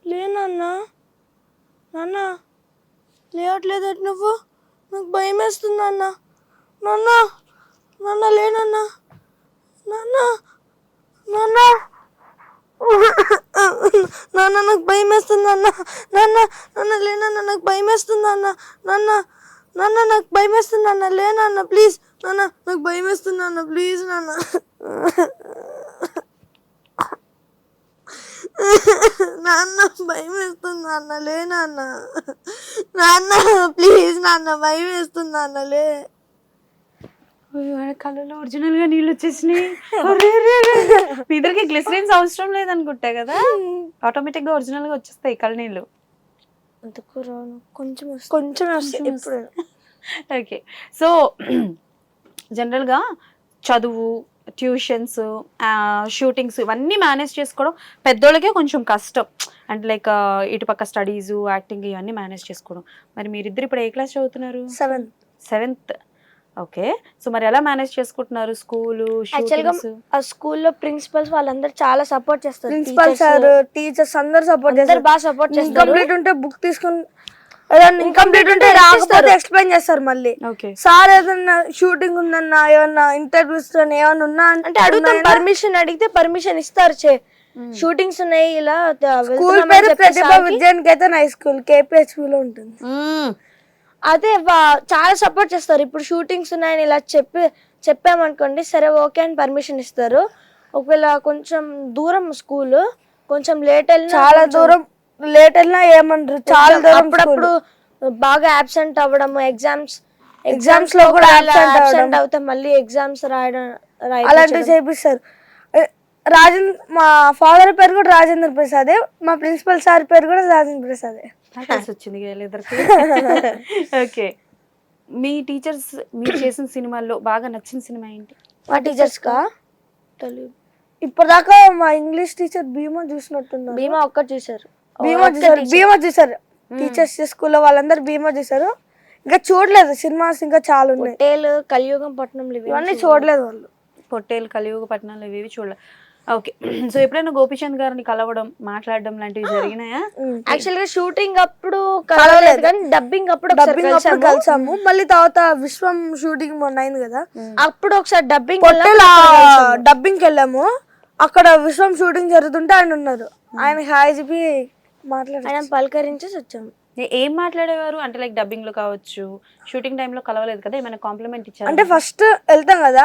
లే నాన్న, నాన్న లేవట్లేదు నువ్వు, నాకు భయం వేస్తుంది నాన్న, నాన్న నాన్న లే నాన్న, నాన్న నాన్న నాన్న నాకు భయం వేస్తుంది నాన్న, నాన్న నాన్న లే నాన్న నాకు భయం వేస్తుంది నాన్న, నాన్న నాన్న నాకు భయం వేస్తుంది నాన్న, లే నాన్న ప్లీజ్, నాన్న నాకు భయం వేస్తుంది నాన్న ప్లీజ్ నాన్న, నాన్న భయం వేస్తుంది నాన్న, లే నాన్న, నాన్న ప్లీజ్ నాన్న భయం వేస్తుంది నాన్న, లే. కళ్ళలో ఒరిజినల్ గా నీళ్ళు వచ్చేసినాయి. మీ ఇద్దరికి గ్లిసరిన్స్ అవసరం లేదనుకుంటా కదా, ఆటోమేటిక్ గా ఒరిజినల్ గా వచ్చేస్తాయి కళ్ళ నీళ్ళు. కొంచెం కొంచెం వస్తాయి. ఓకే, సో జనరల్ గా చదువు, ట్యూషన్స్, షూటింగ్స్ ఇవన్నీ మేనేజ్ చేసుకోవడం పెద్దోళ్ళకే కొంచెం కష్టం. అంటే లైక్ ఇటుపక్క స్టడీస్, యాక్టింగ్ ఇవన్నీ మేనేజ్ చేసుకోవడం. మరి మీరిద్దరు ఇప్పుడు ఏ క్లాస్ చదువుతున్నారు? 7th. ఓకే, సో మరి ఎలా మేనేజ్ చేసుకుంటున్నారు స్కూలు? ఆ స్కూల్లో ప్రిన్సిపల్స్ వాళ్ళందరూ చాలా సపోర్ట్ చేస్తారు, ప్రిన్సిపల్ సార్ టీచర్స్ అందరూ సపోర్ట్ చేస్తారు, బాగా సపోర్ట్ చేస్తారు. ఇన్కంప్లీట్ ఉంటే బుక్ తీసుకుని, ఇన్కంప్లీట్ ఉంటే రాకపోతే ఎక్స్ప్లెయిన్ చేస్తారు మళ్ళీ. సార్ ఏదన్నా షూటింగ్ ఉందన్నా, ఏమన్నా ఇంటర్వ్యూస్ ఏమన్నా ఉన్నా అంటే అడుగుతాం, పర్మిషన్ అడిగితే పర్మిషన్ ఇస్తారు. షూటింగ్స్ ఉన్నాయి ఇలా. స్కూల్ పేరు ప్రతిభా విద్యానికేతన్ హై స్కూల్, KPHP లో ఉంటుంది. అదే చాలా సపోర్ట్ చేస్తారు. ఇప్పుడు షూటింగ్స్ ఉన్నాయని ఇలా చెప్పామనుకోండి, సరే ఓకే అని పర్మిషన్ ఇస్తారు. ఒకవేళ కొంచెం దూరం స్కూల్, కొంచెం లేట్ వెళ్ళినా, చాలా దూరం లేట్ వెళ్ళినా ఏమంటారు, చాలా దూరం. అప్పుడప్పుడు బాగా అబ్సెంట్ అవ్వడం, ఎగ్జామ్స్ లో కూడా అబ్సెంట్ అవుతే మళ్ళీ ఎగ్జామ్స్ రాయడం అలాంటివి చేపిస్తారు. మా ఫాదర్ పేరు కూడా రాజేంద్ర ప్రసాదే, మా ప్రిన్సిపల్ సార్ పేరు కూడా రాజేంద్ర ప్రసాదే. వచ్చింది ఇద్దరికి. ఓకే, మీ టీచర్స్ మీరు చేసిన సినిమాల్లో బాగా నచ్చిన సినిమా ఏంటి? మా టీచర్స్ కా ఇప్పటిదాకా మా ఇంగ్లీష్ టీచర్ భీమా చూసినట్టున్నారు. భీమా ఒక్కటి చూసారు. భీమా చూసారు టీచర్స్ స్కూల్లో వాళ్ళందరూ భీమా చూసారు. ఇంకా చూడలేదు సినిమాస్, ఇంకా చాలా ఉన్నాయి. పొట్టేలు, కలియుగం పట్నంలో ఇవన్నీ చూడలేదు వాళ్ళు. పొట్టేలు, కలియుగ పట్టణాలు ఇవి చూడలేదు. ఓకే, సో ఎప్పుడైనా గోపీచంద్ గారిని కలవడం, మాట్లాడడం లాంటివి జరిగినాయా? యాక్చువల్ గా షూటింగ్ అప్పుడు కలవలేదు కానీ డబ్బింగ్ అప్పుడు కలిసాము. మళ్ళీ తర్వాత విశ్వం షూటింగ్ మొన్న అయింది కదా, అప్పుడు ఒకసారి డబ్బింగ్ వెళ్ళాము. అక్కడ విశ్వం షూటింగ్ జరుగుతుంటే ఆయన ఉన్నారు. ఆయన హాయ్ చెప్పి ఆయన పలకరించేసి వచ్చాము. ఏం మాట్లాడేవారు అంటే లైక్ డబ్బింగ్ లో కావచ్చు, షూటింగ్ టైంలో కలవలేదు కదా, ఏమైనా కాంప్లిమెంట్ ఇచ్చారు? అంటే ఫస్ట్ వెళ్తాం కదా,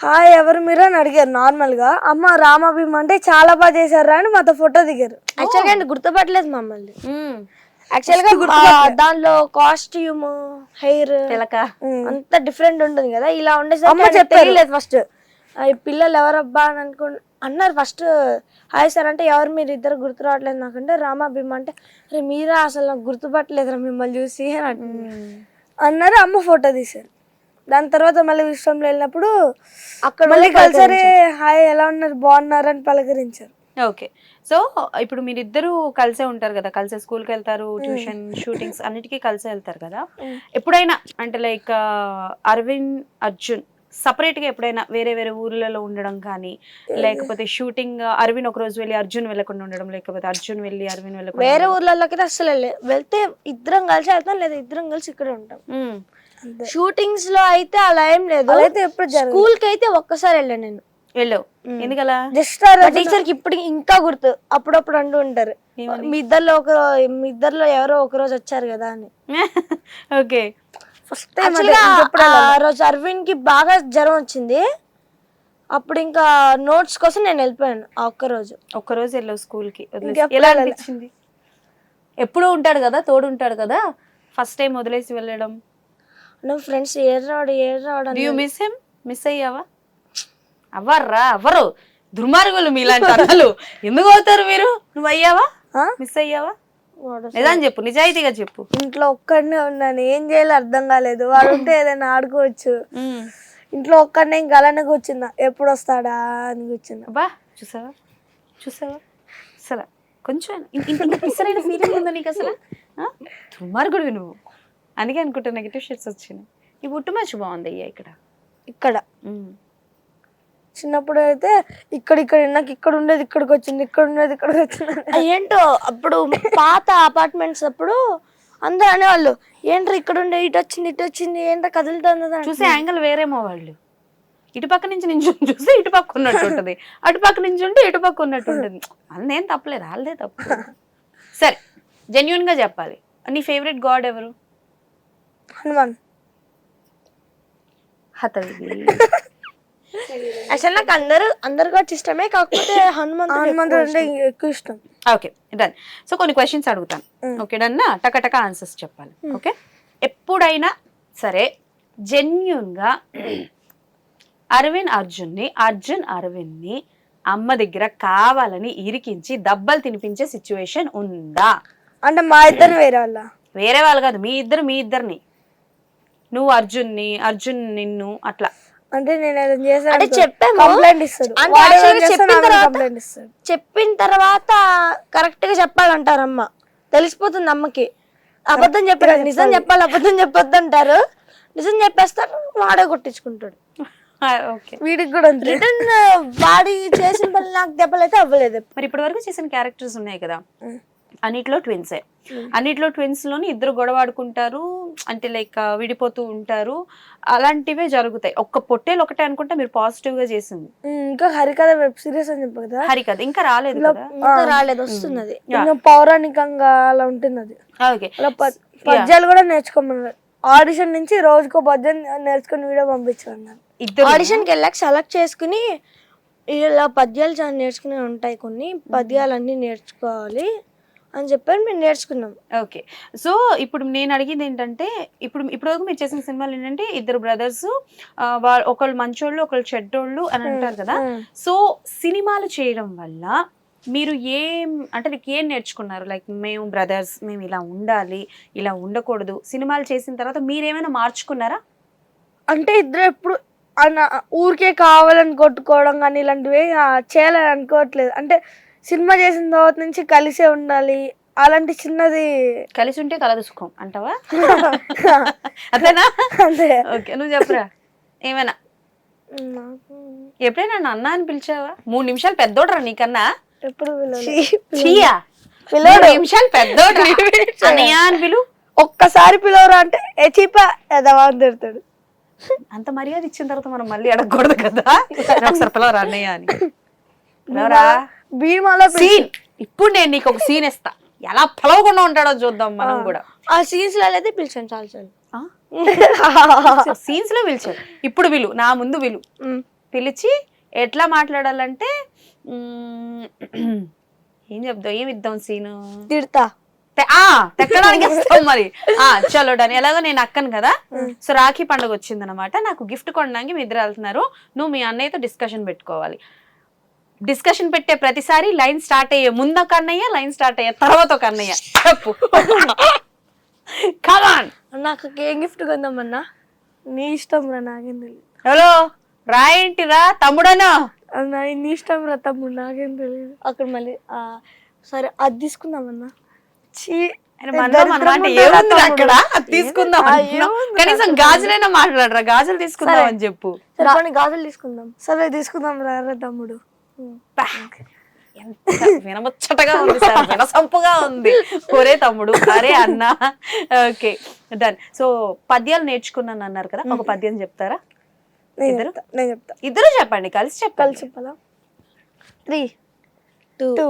హాయ్ ఎవరు మీరు అని అడిగారు నార్మల్ గా. అమ్మ రామాభీమ్ అంటే చాలా బాగా చేశారా అని మాతో ఫోటో దిగారు. యాక్చువల్ గా గుర్తుపట్టలేదు మమ్మల్ని. యాక్చువల్ గా దానిలో కాస్ట్యూమ్, హెయిర్ అంత డిఫరెంట్ ఉంటుంది కదా, ఇలా ఉండేసరికి తెలియలేదు ఫస్ట్. పిల్లలు ఎవరబ్బా అని అన్నారు ఫస్ట్. హాయ్ సార్ అంటే ఎవరు మీరు ఇద్దరు గుర్తు రావట్లేదు నాకంటే రామాభీమ్ అంటే అరే మీరా అసలు నాకు గుర్తుపట్టలేదురా మిమ్మల్ని చూసి అని అన్నారు. అమ్మ ఫోటో తీశారు. దాని తర్వాత మళ్ళీ విశ్వంలో వెళ్ళినప్పుడు అక్కడ మళ్ళీ కలిసారే హాయ్ ఎలా ఉన్నారు బాగున్నారు అని పలకరించారు. ఓకే, సో ఇప్పుడు మీరిద్దరు కలిసే ఉంటారు కదా, కలిసే స్కూల్కి వెళ్తారు, ట్యూషన్, షూటింగ్స్ అన్నిటికీ కలిసే వెళ్తారు కదా. ఎప్పుడైనా అంటే లైక్ అరవింద్, అర్జున్ సపరేట్ గా ఎప్పుడైనా వేరే వేరే ఊర్లలో ఉండడం కానీ, లేకపోతే షూటింగ్ అరవింద్ ఒక రోజు వెళ్ళి అర్జున్ వెళ్ళకుండా ఉండడం, లేకపోతే అర్జున్ వెళ్ళి అరవింద్ వెళ్ళకుండా? వేరే ఊర్లలోకి అసలు వెళ్తే ఇద్దరం కలిసి వెళ్తాం, లేదా ఇద్దరం కలిసి ఇక్కడే ఉంటాం. షూటింగ్స్ లో అయితే అలా ఏం లేదు. అయితే ఎప్పుడు స్కూల్ కి అయితే ఒక్కసారి వెళ్ళాను నేను. వెళ్ళావు ఎందుకలా? జస్ట్ టీచర్ కి ఇప్పుడు ఇంకా గుర్తు, అప్పుడప్పుడు అంటూ ఉంటారు మీ ఇద్దరిలో ఎవరో ఒక రోజు వచ్చారు కదా అని. ఓకే, ఫస్ట్ టైం రోజు అరవింద్ కి బాగా జ్వరం వచ్చింది. అప్పుడు ఇంకా నోట్స్ కోసం నేను వెళ్ళిపోయాను. ఆ ఒక్కరోజు వెళ్ళావు స్కూల్ కి. ఎలా అనిపించింది? ఎప్పుడు ఉంటాడు కదా, తోడు ఉంటాడు కదా, ఫస్ట్ టైం వదిలేసి వెళ్ళడం. ఫ్రెండ్స్ ఏడు రావడం. మిస్ అయ్యావా? అవ్వర్రా, అవ్వరు దుర్మార్గులు మీలాంటి అన్నలు ఎందుకు అవుతారు మీరు? నువ్వు అయ్యావా? మిస్ అయ్యావా? నిజాన్ని చెప్పు, నిజాయితీగా చెప్పు. ఇంట్లో ఒక్కడనే ఉన్నాను, ఏం చేయాలో అర్థం కాలేదు. వాడు ఉంటే ఏదైనా ఆడుకోవచ్చు. ఇంట్లో ఒక్కడనే ఇంకా అలానే కూర్చున్నా, ఎప్పుడు వస్తాడా అని కూర్చున్నా. బా చూసావా అసలు కొంచెం పిసరైన ఫీలింగ్ ఉందా నీకు అసలు? దుర్మార్గుడివి నువ్వు. అందుకే అనుకుంటా నెగిటివ్ షేడ్స్ వచ్చినాయి. ఈ పుట్టు మచ్చి బాగుంది అయ్యా ఇక్కడ. చిన్నప్పుడు అయితే ఇక్కడ నాకు ఇక్కడ ఉండేది ఇక్కడికి వచ్చింది, ఇక్కడ ఉండేది ఇక్కడికి వచ్చింది. ఏంటో అప్పుడు పాత అపార్ట్మెంట్స్ అప్పుడు అందరూ అనేవాళ్ళు ఏంట్రా ఇక్కడ ఉండే ఇటు వచ్చింది ఏంట్రా కదులుతుంది చూసే యాంగిల్ వేరేమో. వాళ్ళు ఇటుపక్క నుంచి చూస్తే ఇటుపక్క ఉన్నట్టు ఉంటుంది, అటుపక్క నుంచి ఉంటే ఇటుపక్క ఉన్నట్టు ఉంటుంది. వాళ్ళేం తప్పలేదు, వాళ్ళదే తప్పు. సరే జెన్యున్ గా చెప్పాలి, నీ ఫేవరెట్ గాడ్ ఎవరు? హనుమాన్. అసలు నాకు అందరు కూడా ఇష్టమే, కాకపోతే హనుమంతుడు అంటే ఎక్కువ ఇష్టం. Okay done. సో కొన్ని క్వశ్చన్స్ అడుగుతాను, ఓకే డన్? టక ఆన్సర్స్ చెప్పాలి. ఓకే, ఎప్పుడైనా సరే జెన్యున్ గా అర్జున్ అరవింద్ ని అమ్మ దగ్గర కావాలని ఇరికించి దెబ్బలు తినిపించే సిచ్యువేషన్ ఉందా? అంటే మా ఇద్దరు వేరే వాళ్ళు కాదు, మీ ఇద్దరిని, నువ్వు అర్జున్ నిన్ను అట్లా. అంటే నేను ఏదైనా చెప్పిన తర్వాత కరెక్ట్ గా చెప్పాలంటారమ్మ, తెలిసిపోతుంది అమ్మకి. అబద్ధం చెప్పారు, నిజం చెప్పాలి, అబద్ధం చెప్పొద్దు అంటారు. నిజం చెప్పేస్తారు, వాడే కొట్టించుకుంటాడు. వీడికి కూడా రిటర్న్ వాడి చేసిన పని నాకు దెబ్బలైతే అవ్వలేదు. మరి ఇప్పటి వరకు చేసిన క్యారెక్టర్స్ ఉన్నాయి కదా, అన్నిట్లో ట్విన్సే. అన్నిట్లో ట్విన్స్ లోని ఇద్దరు గొడవాడుకుంటారు, అంటే లైక్ విడిపోతూ ఉంటారు, అలాంటివే జరుగుతాయి. ఒక్క పొట్టేలు ఒకటే అనుకుంటా మీరు పాజిటివ్ గా చేసింది. ఇంకా హరికథ వెబ్ సిరీస్ అని చెప్పారు కదా, హరికథ ఇంకా రాలేదు, వస్తున్నది. పౌరాణికంగా అలా ఉంటుంది అది. ఓకే, పద్యాలు కూడా నేర్చుకోమన్నారు. ఆడిషన్ నుంచి రోజుకో పద్యం నేర్చుకుని వీడియో పంపించారు. ఆడిషన్ కి వెళ్ళాక సెలెక్ట్ చేసుకుని ఇలా పద్యాలు చాలా నేర్చుకునే ఉంటాయి, కొన్ని పద్యాలన్నీ నేర్చుకోవాలి అని చెప్పని మేము నేర్చుకున్నాం. ఓకే. సో ఇప్పుడు నేను అడిగింది ఏంటంటే ఇప్పటివరకు మీరు చేసిన సినిమాలు ఏంటంటే ఇద్దరు బ్రదర్స్, ఒకళ్ళు మంచోళ్ళు ఒకళ్ళు చెడ్డోళ్ళు అని అంటారు కదా. సో సినిమాలు చేయడం వల్ల మీరు ఏం నేర్చుకున్నారు? లైక్ మేము బ్రదర్స్, మేము ఇలా ఉండాలి, ఇలా ఉండకూడదు. సినిమాలు చేసిన తర్వాత మీరేమైనా మార్చుకున్నారా? అంటే ఇద్దరు ఎప్పుడు ఊరికే కావాలని కొట్టుకోవడం కానీ ఇలాంటివి చేయాలని అనుకోవట్లేదు. అంటే సినిమా చేసిన తర్వాత నుంచి కలిసే ఉండాలి, అలాంటి చిన్నది. కలిసి ఉంటే కలదు సుఖం అంటావా? అంతేనా? అంతే. ఓకే, నువ్వు చెప్పరా ఏమైనా? ఎప్పుడైనా నన్ను అన్న అని పిలిచావా? 3 నిమిషాలు పెద్దోడరా నీకన్నా. ఎప్పుడు చీయా 3 నిమిషాలు పెద్దోడరా అన్నయ్య అని పిలు. ఒక్కసారి పిలవరా అంటే చీపా ఎదవా అని తిడతాడు. అంత మర్యాద ఇచ్చిన తర్వాత మనం మళ్ళీ అడగకూడదు కదా, ఒకసారి పిలవరా అన్నయ్య అని. భీమాలో సీన్, ఇప్పుడు నేను నీకు ఒక సీన్ ఇస్తా, ఎలా పిలవకుండా ఉంటాడో చూద్దాం మనం కూడా. ఆ సీన్స్ లో అయితే పిలిచాను చాలా సార్లు. సీన్స్ లో పిలిచాడు, ఇప్పుడు విలు, నా ముందు విలు, పిలిచి ఎట్లా మాట్లాడాలంటే ఏం చెప్దాం, ఏమి ఇద్దాం సీను? తిడతా, తెక్కడానికి ఇస్తాం మరి. చలో డన్. ఎలాగో నేను అక్కను కదా, సో రాఖీ పండుగ వచ్చిందనమాట, నాకు గిఫ్ట్ కొనడానికి మీ ఇద్దరు వెళ్తున్నారు. నువ్వు మీ అన్నయ్యతో డిస్కషన్ పెట్టుకోవాలి. డిస్కషన్ పెట్టే ప్రతిసారి లైన్ స్టార్ట్ అయ్యే ముందు ఒక అన్నయ్య, లైన్ స్టార్ట్ అయ్యే తర్వాత ఒక అన్నయ్య. చెప్పు. కమాన్. నాకు ఏం గిఫ్ట్ కొందామన్నా? నీ ఇష్టం రా, నాకేం తెలియదు. హలో రాయేంటిరా తమ్ముడను? అన్నా నీ ఇష్టం రా తమ్ముడు, నాకేం తెలియదు. అక్కడ మళ్ళీ సరే అది తీసుకుందామన్నా. తీసుకుందాం, కనీసం గాజులైనా మాట్లాడరా, గాజులు తీసుకుందాం అని చెప్పు. సరే గాజులు తీసుకుందాం. సరే తీసుకుందాం రా తమ్ముడు. ఎంత వినముచ్చటగా ఉంది సార్, వినసంపుగా ఉంది. ఒరే తమ్ముడు, అరే అన్న. Okay done. సో పద్యాలు నేర్చుకున్నాను అన్నారు కదా, ఒక పద్యం చెప్తారా? నేను చెప్తా. ఇద్దరు చెప్పండి, కలిసి చెప్పాలి. చెప్పాలా? 3, 2,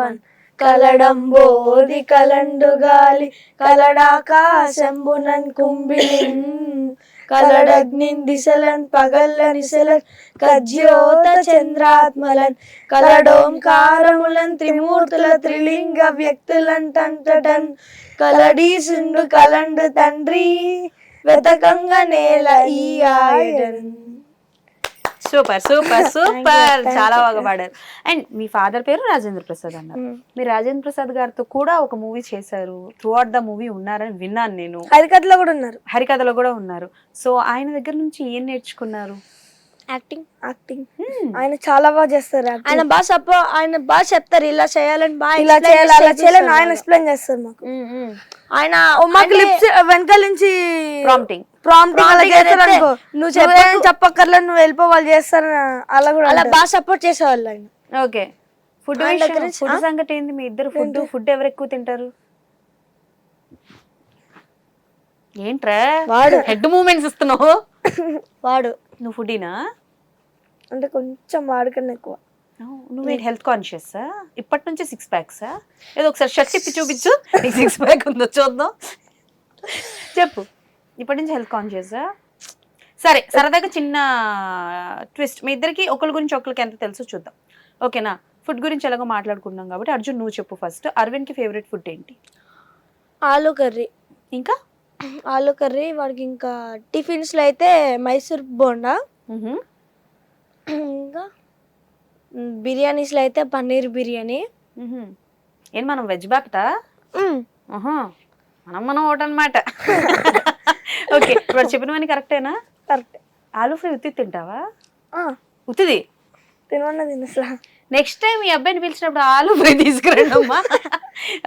1. కలడంబోది కలండు గాలి కలడాకాశంబునన్ కుంభిలిన్ కలడగ్నిన్ దిశలన్ పగల్ల నిశలన్ కజ్యోత చంద్రాత్మలన్ కలడోంకారములన్ త్రిమూర్తుల త్రిలింగ వ్యక్తులన్ టంటటన్ కలడీసుండు కలండు తండ్రి వెతకంగా నేల ఈ ఆయడన్. సూపర్ సూపర్ సూపర్, చాలా బాగా పాడారు. అండ్ మీ ఫాదర్ పేరు రాజేంద్ర ప్రసాద్ అన్నారు. మీరు రాజేంద్ర ప్రసాద్ గారితో కూడా ఒక మూవీ చేశారు, త్రూ అవుట్ ద మూవీ ఉన్నారని విన్నాను నేను. హరికథలో కూడా ఉన్నారు. హరికథలో కూడా ఉన్నారు. సో ఆయన దగ్గర నుంచి ఏం నేర్చుకున్నారు? యాక్టింగ్. ఆయన చాలా బాగా చేస్తారు. ఆయన బాగా చెప్తారు, ఇలా చేయాలని, ఇలా చేయాలి అలా చేయాలని ఆయన ఎక్స్ప్లెయిన్ చేస్తారు మాకు. ఆయన మాకు లిప్స్ వెనకాల నుంచి ప్రాంప్టింగ్ నువ్వు చెప్పక్కర్లేదు, నువ్వు వెళ్ళిపో, వాళ్ళు చేస్తారు అలా కూడా. అలా బాగా సపోర్ట్ చేసేవాళ్ళు ఆయన. ఓకే. ఫుడ్ సంగతి ఏంది మీ ఇద్దరు? ఫుడ్ ఎవరు ఎక్కువ తింటారు? ఏంట్రా వాడు హెడ్ మూమెంట్స్ ఇస్తున్నావు? వాడు. నువ్వు ఫుడీనా? అంటే కొంచెం వాడికన్నా ఎక్కువ. నువ్వు హెల్త్ కాన్షియస్? ఇప్పటి నుంచి 6 ప్యాక్స్? ఏదో ఒకసారి షర్ట్ ఇప్పి చూపించు, 6 ప్యాక్ ఉందో చూద్దాం. చెప్పు, ఇప్పటి నుంచి హెల్త్ కాన్షియస్? సరే, సరదాగా చిన్న ట్విస్ట్, మీ ఇద్దరికి ఒకరి గురించి ఒకరికి ఎంత తెలుసో చూద్దాం, ఓకేనా? ఫుడ్ గురించి ఎలాగో మాట్లాడుకున్నాం కాబట్టి అర్జున్ నువ్వు చెప్పు ఫస్ట్. అరవింద్కి ఫేవరెట్ ఫుడ్ ఏంటి? ఆలు కర్రీ. ఇంకా ఆలు కర్రీ. వాడికి ఇంకా టిఫిన్స్ లో అయితే మైసూర్ బోండా, ఇంకా బిర్యానీస్ లో అయితే పన్నీర్ బిర్యానీ. ఏం మనం వెజ్ బాప్తా? మనం ఒకటి అనమాట. ఓకే, ఇప్పుడు చెప్పినవన్నీ కరెక్టేనా? కరెక్ట్. ఆలు ఫ్రై ఉత్తి తింటావా? ఉత్తిది తినవన్నా తినసలా. నెక్స్ట్ టైం మీ అబ్బాయిని పిలిచినప్పుడు ఆలు ఫ్రై తీసుకురండి అమ్మా.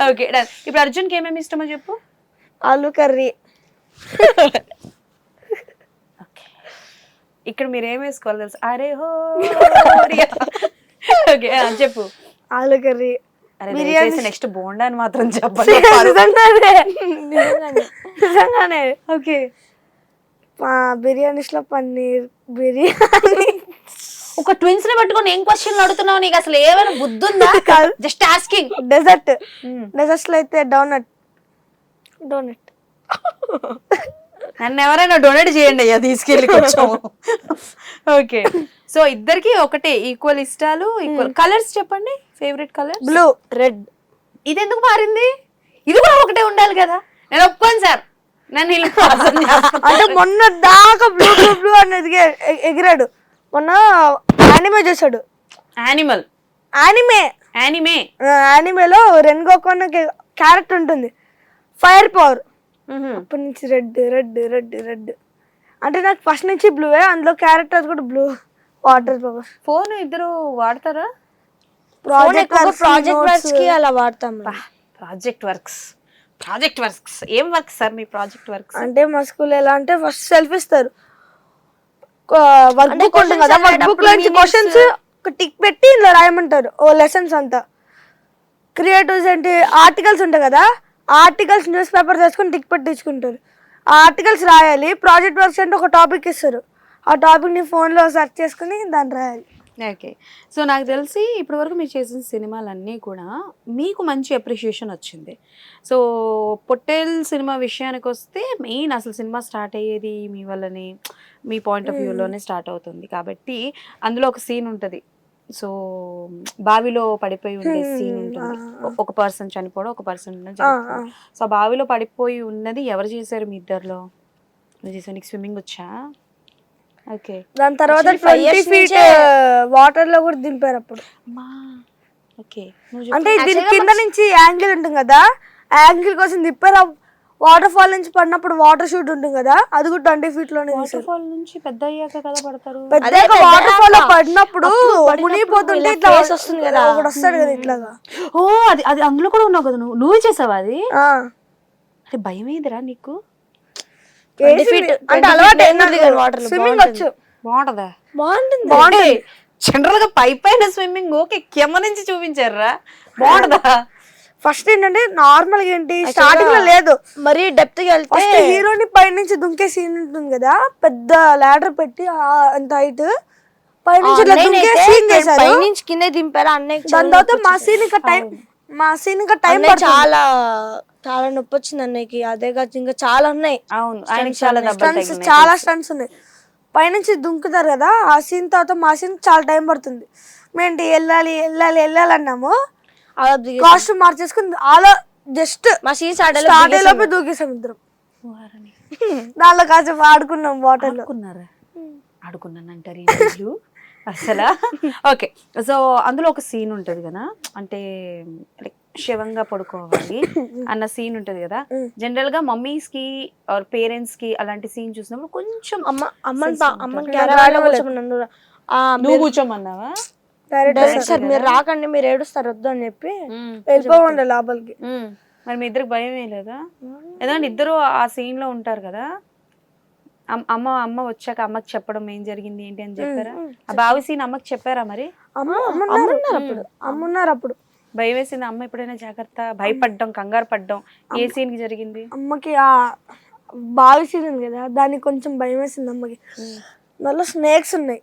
Okay done. ఇప్పుడు అర్జున్కి ఏమేమి ఇష్టమో చెప్పు. ఆలు కర్రీ. ఇక్కడ మీరు ఏం వేసుకోవాలి తెలుసు? అరే హో. ఓకే చెప్పు. ఆలు కర్రీ. నెక్స్ట్ బోండా అని మాత్రం చెప్పండి. నిజంగానే. ఓకే. బిర్యానీస్ లో పన్నీర్ బిర్యానీ. ఒక ట్విన్స్ ని పట్టుకొని ఏం క్వశ్చన్లు అడుగుతున్నావు? నీకు అసలు ఏమైనా బుద్ధి ఉందా? Just asking. డెజర్ట్స్ లో అయితే డోనట్. నన్ను ఎవరైనా డొనేట్ చేయండి అయ్యా, తీసుకెళ్ళి కొంచెం. ఓకే, సో ఇద్దరికి ఒకటే ఈక్వల్ ఇష్టాలు, ఈక్వల్. కలర్స్ చెప్పండి, ఫేవరెట్ కలర్? Blue, red. ఇది ఎందుకు మారింది? ఇది కూడా ఒకటే ఉండాలి కదా. నేను ఒప్పుకోను సార్, నన్ను వీళ్ళు మోసం చేస్తున్నారు. అంటే మొన్న దాకా బ్లూ బ్లూ బ్లూ అనేది ఎగిరాడు. మొన్న యానిమే చేశాడు. యానిమేలో రెన్గోకు అన్న క్యారెక్టర్ ఉంటుంది, ఫైర్ పవర్. అప్పటి నుంచి రెడ్ రెడ్ రెడ్ రెడ్ అంటే నాకు ఫస్ట్ నుంచి బ్లూవే, అందులో క్యారెక్టర్ కూడా బ్లూ. Water power. ఫోన్ ఇద్దరు వాడతారా? ప్రాజెక్ట్ వర్క్స్ కి అలా వాడతాం. ప్రాజెక్ట్ వర్క్స్ ఏం వర్క్స్ సార్ మీ ప్రాజెక్ట్ వర్క్స్? అంటే మా స్కూల్ ఎలా అంటే ఫస్ట్ సెల్ఫ్ ఇస్తారు, వర్క్ బుక్ ఉంటుంది కదా, వర్క్ బుక్ లోంచి క్వశ్చన్స్ ఒక టిక్ పెట్టి ఇలా రాయమంటారు. ఓ లెసన్స్ అంతా క్రియేటివ్స్ అంటే ఆర్టికల్స్ ఉంటాయి కదా, ఆర్టికల్స్ న్యూస్ పేపర్ తీసుకొని టిక్ పెట్టించుకుంటారు. ఆ ఆర్టికల్స్ రాయాలి. ప్రాజెక్ట్ వర్క్స్ అంటే ఒక టాపిక్ ఇస్తారు, ఆ టాపిక్ ని ఫోన్ లో సెర్చ్ చేసుకుని దాన్ని రాయాలి. ఓకే. సో నాకు తెలిసి ఇప్పటి వరకు మీరు చేసిన సినిమాలన్నీ కూడా మీకు మంచి అప్రిషియేషన్ వచ్చింది. సో పొట్టేల్ సినిమా విషయానికి వస్తే మెయిన్ అసలు సినిమా స్టార్ట్ అయ్యేది మీ వల్లనే, మీ పాయింట్ ఆఫ్ వ్యూలోనే స్టార్ట్ అవుతుంది కాబట్టి అందులో ఒక సీన్ ఉంటుంది. సో బావిలో పడిపోయి ఉండే సీన్ ఉంటుంది, ఒక పర్సన్ చనిపోవడం, ఒక పర్సన్ చనిపోవడం. సో బావిలో పడిపోయి ఉన్నది ఎవరు చేశారు మీ ఇద్దరిలో? చేశారు. నీకు స్విమ్మింగ్ వచ్చా? ఓకే. దాని తర్వాత 20 feet వాటర్ లో కూడా దింపారు అప్పుడు. ఓకే. అంటే దీని కింద నుంచి యాంగిల్ ఉంటుంది కదా, యాంగిల్ కోసం దింపారు. వాటర్ ఫాల్ నుంచి పడినప్పుడు వాటర్ షూట్ ఉంటుంది కదా, అది కూడా 20 feet లోనే. వాటర్ ఫాల్ నుంచి పెద్ద అయ్యాక కదా పడతారు. పెద్దగా వాటర్ ఫాల్ లో పడినప్పుడు మునిగిపోతుంటే ఇట్లా వస్తుంది కదా, ఒకటి వస్తాడు కదా ఇట్లాగా. ఓ అది అది అందులో కూడా ఉన్నావు కదా నువ్వు. నువ్వే చేసావా అది? అంటే భయం ఏదిరా నీకు? అంటే అలవాటు స్విమ్మింగ్ వచ్చు. బాగుంటదా? బాగుంటుంది. జనరల్ గా పైన స్విమ్మింగ్ ఓకే, కింద నుంచి చూపించారా? బాగుంటదా? ఫస్ట్ ఏంటంటే నార్మల్ గా ఏంటి స్టార్టింగ్ లో లేదు, మరి డెప్త్ గా వెళ్తే హీరోని పై నుంచి దుంకే సీన్ ఉంటుంది కదా, పెద్ద లాడర్ పెట్టి అంత హైట్ పై నుంచి దుంకే సీన్ చేశారు. పై నుంచి కింద దింపారు అన్నయ్య. దాని తర్వాత మా సీన్ ఇంకా టైం చాలా చాలా నొప్పి వచ్చింది అన్నయ్యకి. అదే కాదు ఇంకా చాలా ఉన్నాయి. అవును, ఆయనకి చాలా స్టంట్స్ ఉన్నాయి. పైనుంచి దుంకుతారు కదా, ఆ సీన్ తర్వాత మా సీన్ చాలా టైం పడుతుంది. మేంటి వెళ్ళాలి వెళ్ళాలి వెళ్ళాలి అన్నాము, కాస్ట్యూమ్ మార్చేసుకుని అలా జస్ట్ మా సీన్ స్టార్ట్ అయ్యేలోపే దూకేసాం ఇద్దరం. దానిలో కాసేపు ఆడుకున్నాం వాటర్ లో. ఆడుకున్నానంటారు అసలు. ఓకే. సో అందులో ఒక సీన్ ఉంటది కదా, అంటే శివంగా పడుకోవాలి అన్న సీన్ ఉంటది కదా. జనరల్ గా మమ్మీస్ కి ఆర్ పేరెంట్స్ కి అలాంటి సీన్ చూసినప్పుడు కొంచెం నువ్వు కూర్చోమన్నావా? సార్ మీరు రాకండి, మీరు ఏడుస్తారు వద్దు అని చెప్పి వెళ్ళిపోవండి లోపలికి. మరి మీ ఇద్దరికి భయం ఏ లేదా? ఎందుకంటే ఇద్దరు ఆ సీన్ లో ఉంటారు కదా. అమ్మ వచ్చాక అమ్మకి చెప్పడం ఏం జరిగింది ఏంటి అని చెప్పారా? ఆ బావి సీన్ అమ్మకి చెప్పారా? మరి అమ్మున్నారు అప్పుడు. భయం వేసింది అమ్మ ఎప్పుడైనా? జాగ్రత్త భయపడ్డం, కంగారు పడ్డం ఏ సీన్ కి జరిగింది? అమ్మకి ఆ బావి సీన్ ఉంది కదా, దానికి కొంచెం భయం వేసింది అమ్మకి. దానిలో స్నేక్స్ ఉన్నాయి,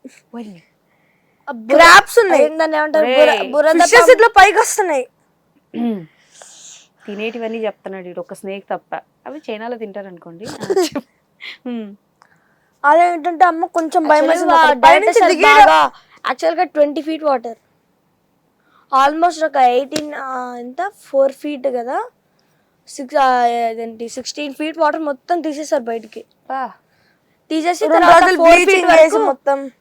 గ్రాప్స్ ఉన్నాయి, ఇట్లా పైకి వస్తున్నాయి. తినేటివన్నీ చెప్తున్నాడు ఒక స్నేక్ తప్ప. అవి చైనాలో తింటారు అనుకోండి. అదేంటంటే అమ్మ కొంచెం భయం వేసింది. యాక్చువల్ గా 20 feet వాటర్, ఆల్మోస్ట్ ఒక 4 feet కదా, 16 feet వాటర్ మొత్తం తీసేసారు బయటికి. తీసేసి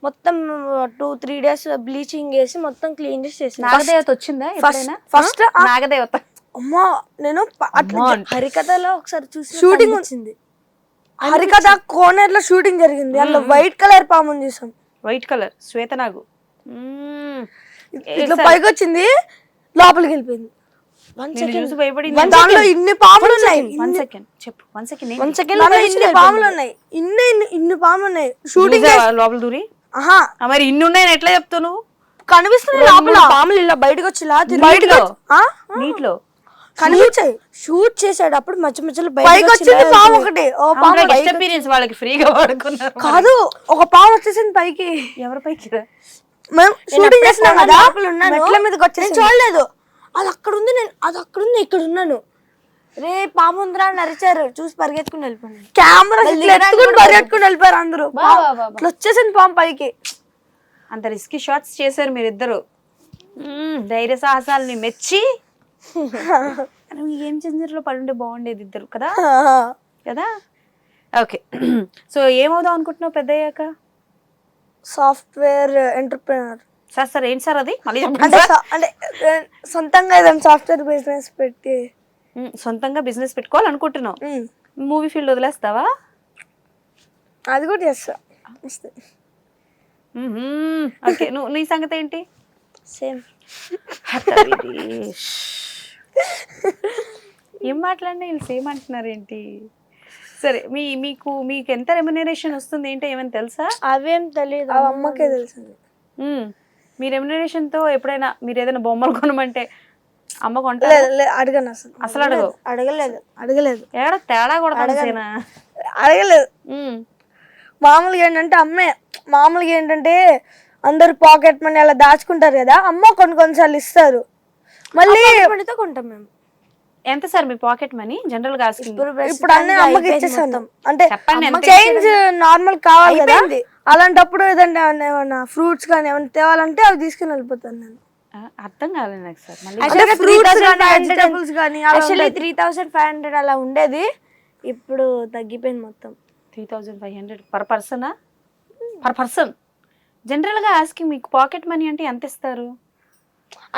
మొత్తం 2-3 days బ్లీచింగ్ వేసి మొత్తం క్లీన్ చేసి. నాగదేవత వచ్చిందా ఫస్ట్? నాగదేవత అమ్మా నేను హరికథలో ఒకసారి చూసి షూటింగ్ వచ్చింది. హరికథ కోనేర్ లో షూటింగ్ జరిగింది, అందులో వైట్ కలర్ పాముని చూసాం. వైట్ కలర్ శ్వేతనాగు ఇట్లా పైకి వచ్చింది, లోపలికి వెళ్ళిపోయింది. దాంట్లో ఇన్ని పాములు ఉన్నాయి. ఇన్ని పాములు ఉన్నాయి. షూటింగ్ లోపల దూరి మరి ఇన్ని ఉన్నాయని ఎట్లా చెప్తావు నువ్వు? కనిపిస్తుంది లోపల పాములు ఇలా బయటకు వచ్చి నీటిలో కనిపించాయి. షూట్ చేసేటప్పుడు మధ్య మధ్యలో పైకి వచ్చింది పాము ఒకటి. ఎక్స్పీరియన్స్ వాళ్ళకి ఫ్రీగా వాడుకున్నారు కాదు, ఒక పాము వచ్చేసింది పైకి. ఎవరి పైకి? మేము షూటింగ్ చేసినాం కదా, మెట్ల మీదకి వచ్చేసి చూడలేదు. అది అక్కడ ఉంది, నేను అది అక్కడ ఉంది, ఇక్కడ ఉన్నాను. రే పాము ఉందిరా అని అరిచారు, చూసి పరిగెత్తుకుని వెళ్ళిపోయాను. కెమెరా పరిగెత్తుకుని వెళ్ళిపోయారు అందరూ. ఇట్లా వచ్చేసింది పాము పైకి. అంత రిస్కీ షాట్స్ చేశారు మీరిద్దరు. ధైర్య సాహసాలని మెచ్చి నువ్వు ఏం జింజర్లో పడుంటే బాగుండేది ఇద్దరు కదా కదా. ఓకే, సో ఏమవుదాం అనుకుంటున్నావు పెద్ద అయ్యాక? Software entrepreneur. సార్ ఏంటి సార్ అది మళ్ళీ అంటే సొంతంగా ఏదైనా సాఫ్ట్వేర్ బిజినెస్ పెట్టి సొంతంగా బిజినెస్ పెట్టుకోవాలనుకుంటున్నావు. మూవీ ఫీల్డ్ వదిలేస్తావా? అది కూడా చేస్తా. ఓకే, నువ్వు నీ సంగతి ఏంటి? సేమ్. ఏం మాట్లాడినా వీళ్ళు సేమ్ అంటున్నారు ఏంటి? సరే, మీకు ఎంత రెమ్యునరేషన్ వస్తుంది ఏంటో ఏమైనా తెలుసా? అవేం తెలియదు, అమ్మకే తెలుసు. మీ రెమ్యునరేషన్ తో ఎప్పుడైనా మీరు ఏదైనా బొమ్మలు కొనమంటే అమ్మ కొంటా? అడగను అసలు అడగలేదు. ఏడ తేడా కూడా అడగలేదు. మామూలుగా ఏంటంటే అందరు పాకెట్ మనీ అలా దాచుకుంటారు కదా, అమ్మ కొన్నిసార్లు ఇస్తారు. మళ్ళీ కొంటాం మేము. ఎంత సార్ మీ పాకెట్ మనీ జనరల్ గా? ఇప్పుడు అన్నీ అమ్మకి ఇచ్చేసాను. అంటే చేంజ్ నార్మల్ కావాలి కదా, అలాంటప్పుడు ఏదైనా ఫ్రూట్స్ కానీ ఏమైనా తేవాలంటే అవి తీసుకుని వెళ్ళిపోతాను నేను. అర్థం కాలేదు నాకు సార్. మళ్ళీ 3,500 అలా ఉండేది, ఇప్పుడు తగ్గిపోయింది మొత్తం. 3,500 పర్ పర్సనా? Per person. జనరల్ గా ఆస్కింగ్, మీకు పాకెట్ మనీ అంటే ఎంత ఇస్తారు?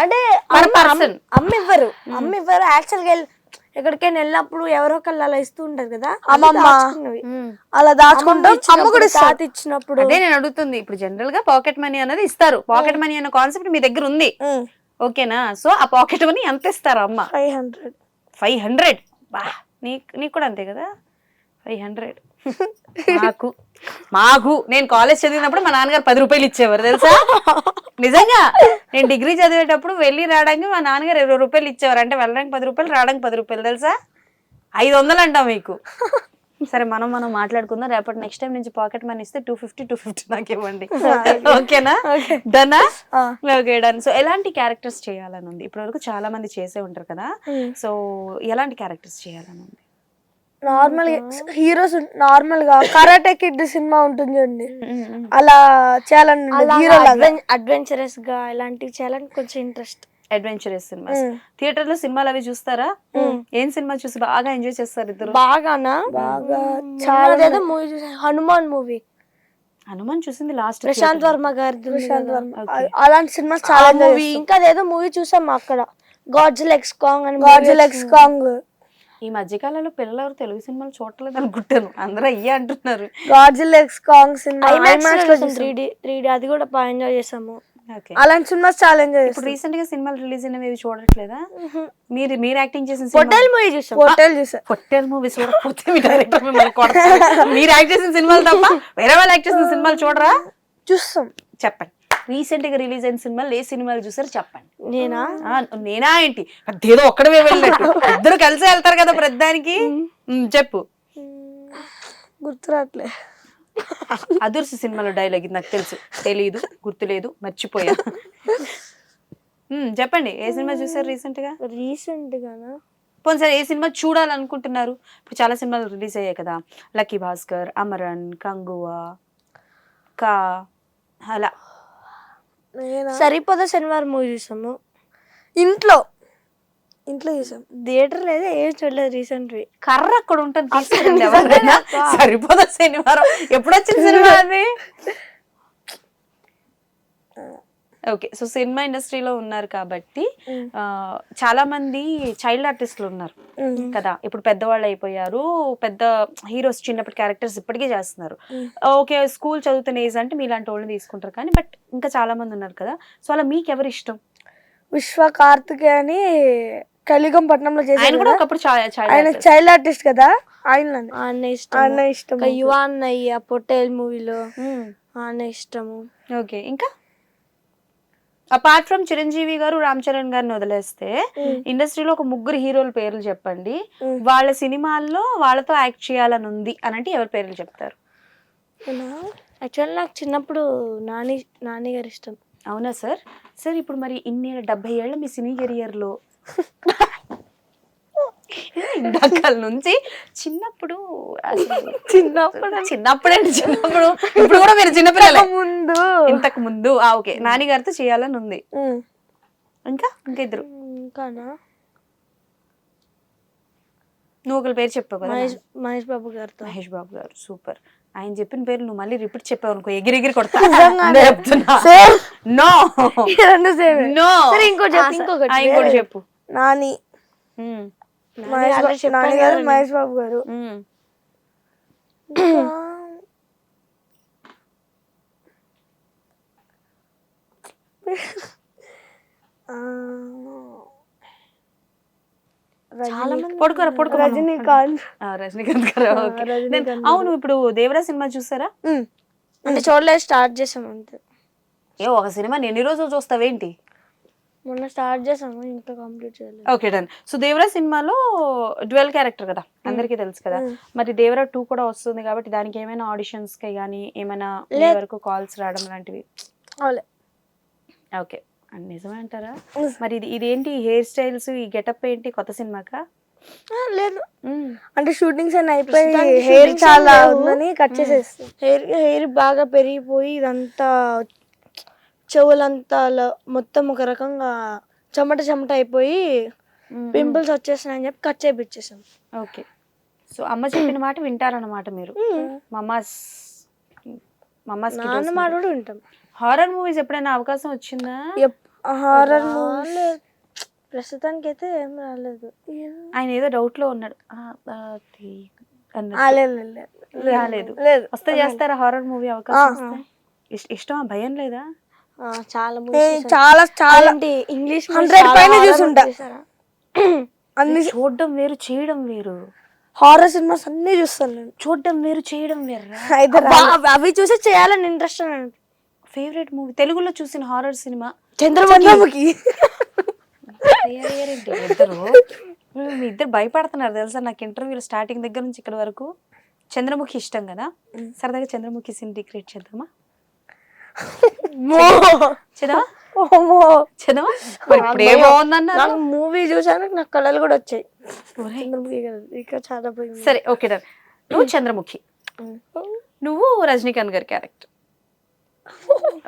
అంటే అమ్మ ఇవ్వరు యాక్చువల్ గా. ఎక్కడికైనా వెళ్ళినప్పుడు ఎవరో ఒకళ్ళు అలా ఇస్తూ ఉంటారు కదా, అలా దాచుకుంటాం. అమ్మ కూడా ఇచ్చినప్పుడు. అదే నేను అడుగుతుంది. ఇప్పుడు జనరల్ గా పాకెట్ మనీ అనేది ఇస్తారు. పాకెట్ మనీ అనే కాన్సెప్ట్ మీ దగ్గర ఉంది, ఓకేనా? సో ఆ పాకెట్ మనీ ఎంత ఇస్తారు అమ్మ? 500. బా, నీకు కూడా అంతే కదా? 500. మాకు నేను కాలేజ్ చదివినప్పుడు మా నాన్నగారు 10 రూపాయలు ఇచ్చేవారు తెలుసా. నిజంగా నేను డిగ్రీ చదివేటప్పుడు వెళ్ళి రావడానికి మా నాన్నగారు 20 రూపాయలు ఇచ్చేవారు. అంటే వెళ్ళడానికి 10 రూపాయలు, రావడానికి 10 రూపాయలు తెలుసా. 500 అంటాం మీకు. సరే, మనం మాట్లాడుకుందాం. రేపటి నెక్స్ట్ టైం నుంచి పాకెట్ మనీ ఇస్తే 250 నాకు ఇవ్వండి, ఓకేనా? డన్నా? Okay, done. సో ఎలాంటి క్యారెక్టర్స్ చేయాలని ఉంది? ఇప్పటి వరకు చాలా మంది చేసే ఉంటారు కదా, సో ఎలాంటి క్యారెక్టర్స్ చేయాలని ఉంది? నార్మల్ హీరోస్ నార్మల్ గా కరాటే కిడ్ సినిమా ఉంటుంది చూడండి, అలా చేయాలని. హీరో అడ్వెంచరస్ గా ఇలాంటివి చేయాలని కొంచెం ఇంట్రెస్ట్. Adventurous cinemas. థియేటర్ లో సినిమాలు అవి చూస్తారా? ఏం సినిమా చూసి బాగా ఎంజాయ్ చేస్తారు ఇద్దరు? బాగా చాలా మూవీ చూసాను. హనుమాన్ చూసింది లాస్ట్, ప్రశాంత్ వర్మ గారి. అలాంటి సినిమాస్ చాలా మూవీ. ఇంకా ఏదో మూవీ చూసాం అక్కడ, గాడ్జిల్లా ఎక్స్ కాంగ్. ఈ మధ్యకాలంలో పిల్లలు ఎవరు తెలుగు సినిమాలు చూడలేదు అనుకుంటాను, అందరూ అయ్యే అంటున్నారు. Godzilla X Kong cinema 3D అది కూడా బాగా ఎంజాయ్ చేసాము. అలాంటి సినిమాస్ చాలా ఎంజాయ్. ఇప్పుడు రీసెంట్ గా సినిమాలు రిలీజ్ అయినవి చూడట్లేదా? మీరు యాక్టింగ్ చేసిన హోటల్ మూవీ చూసాం. హోటల్ మూవీ చూడకపోతే మీ డైరెక్టర్ మిమ్మల్ని కొడతారు. మీరు యాక్ట్ చేసిన సినిమాలు తప్ప వేరే వాళ్ళు యాక్ట్ చేసిన సినిమాలు చూడరా? చూస్తాం. చెప్పండి, రీసెంట్ గా రిలీజ్ అయిన సినిమాలు ఏ సినిమాలు చూసారు చెప్పండి. నేనా ఏంటి ఏదో ఒక్కడే వెళ్ళినట్టు, ఇద్దరు కలిసి వెళ్తారు కదా ప్రతిదానికి. చెప్పు. గుర్తురాట్లే. అదుర్సు సినిమాలో డైలాగ్ నాకు తెలుసు, తెలీదు, గుర్తులేదు, మర్చిపోయా. చెప్పండి, ఏ సినిమా చూసారు రీసెంట్ గా? పోనీ ఏ సినిమా చూడాలనుకుంటున్నారు? ఇప్పుడు చాలా సినిమాలు రిలీజ్ అయ్యాయి కదా, లక్కీ భాస్కర్, అమరన్, కంగువా, కా, అలా. సరిపోదా శనివారం మూవీ చూసాము. ఇంట్లో చూసాం. థియేటర్ లేదా ఏం చూడలేదు రీసెంట్. కర్ర అక్కడ ఉంటుంది, తీసుకెళ్ళండి ఎవరైనా. సరిపోదా శనివారం ఎప్పుడు వచ్చిన సినిమా అది? ఓకే, సో సినిమా ఇండస్ట్రీలో ఉన్నారు కాబట్టి చాలా మంది చైల్డ్ ఆర్టిస్టులు ఉన్నారు కదా. ఇప్పుడు పెద్దవాళ్ళు అయిపోయారు, పెద్ద హీరోస్ చిన్నప్పటి క్యారెక్టర్స్ ఇప్పటికే చేస్తున్నారు. ఓకే, స్కూల్ చదువుతున్న ఏజ్ అంటే మీలాంటి వాళ్ళని తీసుకుంటారు, కానీ బట్ ఇంకా చాలా మంది ఉన్నారు కదా. సో అలా మీకు ఎవరు ఇష్టం? విశ్వ కార్తికేయ అని కలిగం పట్నంలో చేశారు కూడా ఒకప్పుడు ఆయన చైల్డ్ ఆర్టిస్ట్ కదా, ఆయన ఇష్టం. యువ అన్నయ్య పొట్టేల్ మూవీలో ఆయన ఇష్టము. ఓకే, ఇంకా అపార్ట్ ఫ్రమ్ చిరంజీవి గారు, రామ్ చరణ్ గారిని వదిలేస్తే ఇండస్ట్రీలో ఒక 3 హీరోల పేర్లు చెప్పండి. వాళ్ళ సినిమాల్లో వాళ్ళతో యాక్ట్ చేయాలని ఉంది అని అంటే ఎవరి పేర్లు చెప్తారు? యాక్చువల్లీ నాకు చిన్నప్పుడు నాని గారు ఇష్టం. అవునా సార్? సార్ ఇప్పుడు మరి 70 ఏళ్ళ మీ సినీ కెరియర్ లో ఇందాకల నుంచి చిన్నప్పుడు ఇప్పుడు కూడా మీరు చిన్నపిల్లలే, ఇంతకు ముందు ఓకే నాని గారితో చేయాలని ఉంది. ఇంకా ఇద్దరు నువ్వు ఒకరి పేరు చెప్పావు కదా, మహేష్ బాబు గారితో. మహేష్ బాబు గారు. సూపర్. ఆయన చెప్పిన పేరు నువ్వు మళ్ళీ రిపీట్ చెప్పావు అనుకో, ఎగిరి కొడతా. నో నో, ఇంకోటి చెప్పు. నాని, నాని గారు, మహేష్ బాబు గారు. రజనీకాంత్. రజనీకాంత్ గారు. అవును, ఇప్పుడు దేవరా సినిమా చూసారా? అంటే చూడలేదు, స్టార్ట్ చేసాం అంతే. ఒక సినిమా ఎన్ని రోజులు చూస్తావేంటి? మొన్న స్టార్ట్ చేసాము, ఇంకా కంప్లీట్ చేయలేదు. Okay done. సో దేవరా సినిమాలో డ్యువల్ క్యారెక్టర్ కదా, అందరికీ తెలుసు కదా. మరి దేవరా 2 కూడా వస్తుంది కాబట్టి దానికి ఏమైనా ఆడిషన్స్ కి గానీ ఏమైనా వరకు కాల్స్ రావడం లాంటివి? ఓకే, నిజమే అంటారా? మరి ఇదేంటి హెయిర్ స్టైల్స్, ఈ గెటప్ ఏంటి కొత్త సినిమాకా? లేదు, అంటే షూటింగ్స్ అన్ని అయిపోయి హెయిర్ చాలా ఉందని కట్ చేసేస్తాం. హెయిర్ బాగా పెరిగిపోయి ఇదంతా చెవులంతా మొత్తం ఒక రకంగా చెమట అయిపోయి పింపుల్స్ వచ్చేస్తున్నాయని చెప్పి కట్ చేయించేసాం. ఓకే, సో అమ్మ చెప్పిన మాట వింటారన్నమాట మీరు. మమ్మాస్ నాన్న మాట కూడా వింటాం. హారర్ మూవీస్ ఎప్పుడైనా అవకాశం వచ్చిందా? హారర్ మూవీస్ ప్రస్తుతానికి అయితే ఏం రాలేదు. ఆయన ఏదో డౌట్ లో ఉన్నాడు. రాలేదు. వస్తే చేస్తారా హారర్ మూవీ అవకాశం? ఇష్టమా, భయం లేదా? చాలా ఇంగ్లీష్ 100 పైన చూసుంటా. అన్ని చూడడం వేరు, చేయడం వేరు. హారర్ సినిమాస్ అన్ని చూస్తాను నేను. చూడడం వేరు, చేయడం వేరు. అవి చూసి చేయాలని ఇంట్రెస్ట్. ఫేవరెట్ మూవీ తెలుగులో చూసిన హారర్ సినిమా చంద్రముఖి. మీ ఇద్దరు భయపడుతున్నారు తెలుసా నాకు ఇంటర్వ్యూలో స్టార్టింగ్ దగ్గర నుంచి ఇక్కడ వరకు. చంద్రముఖి ఇష్టం కదా, సరదాగా చంద్రముఖి సీన్ రిక్రియేట్ చేద్దామా? మూవీ చూసాను, నాకు కళలు కూడా వచ్చాయి. సరే ఓకే డన్. నువ్వు చంద్రముఖి, నువ్వు రజనీకాంత్ గారి క్యారెక్టర్.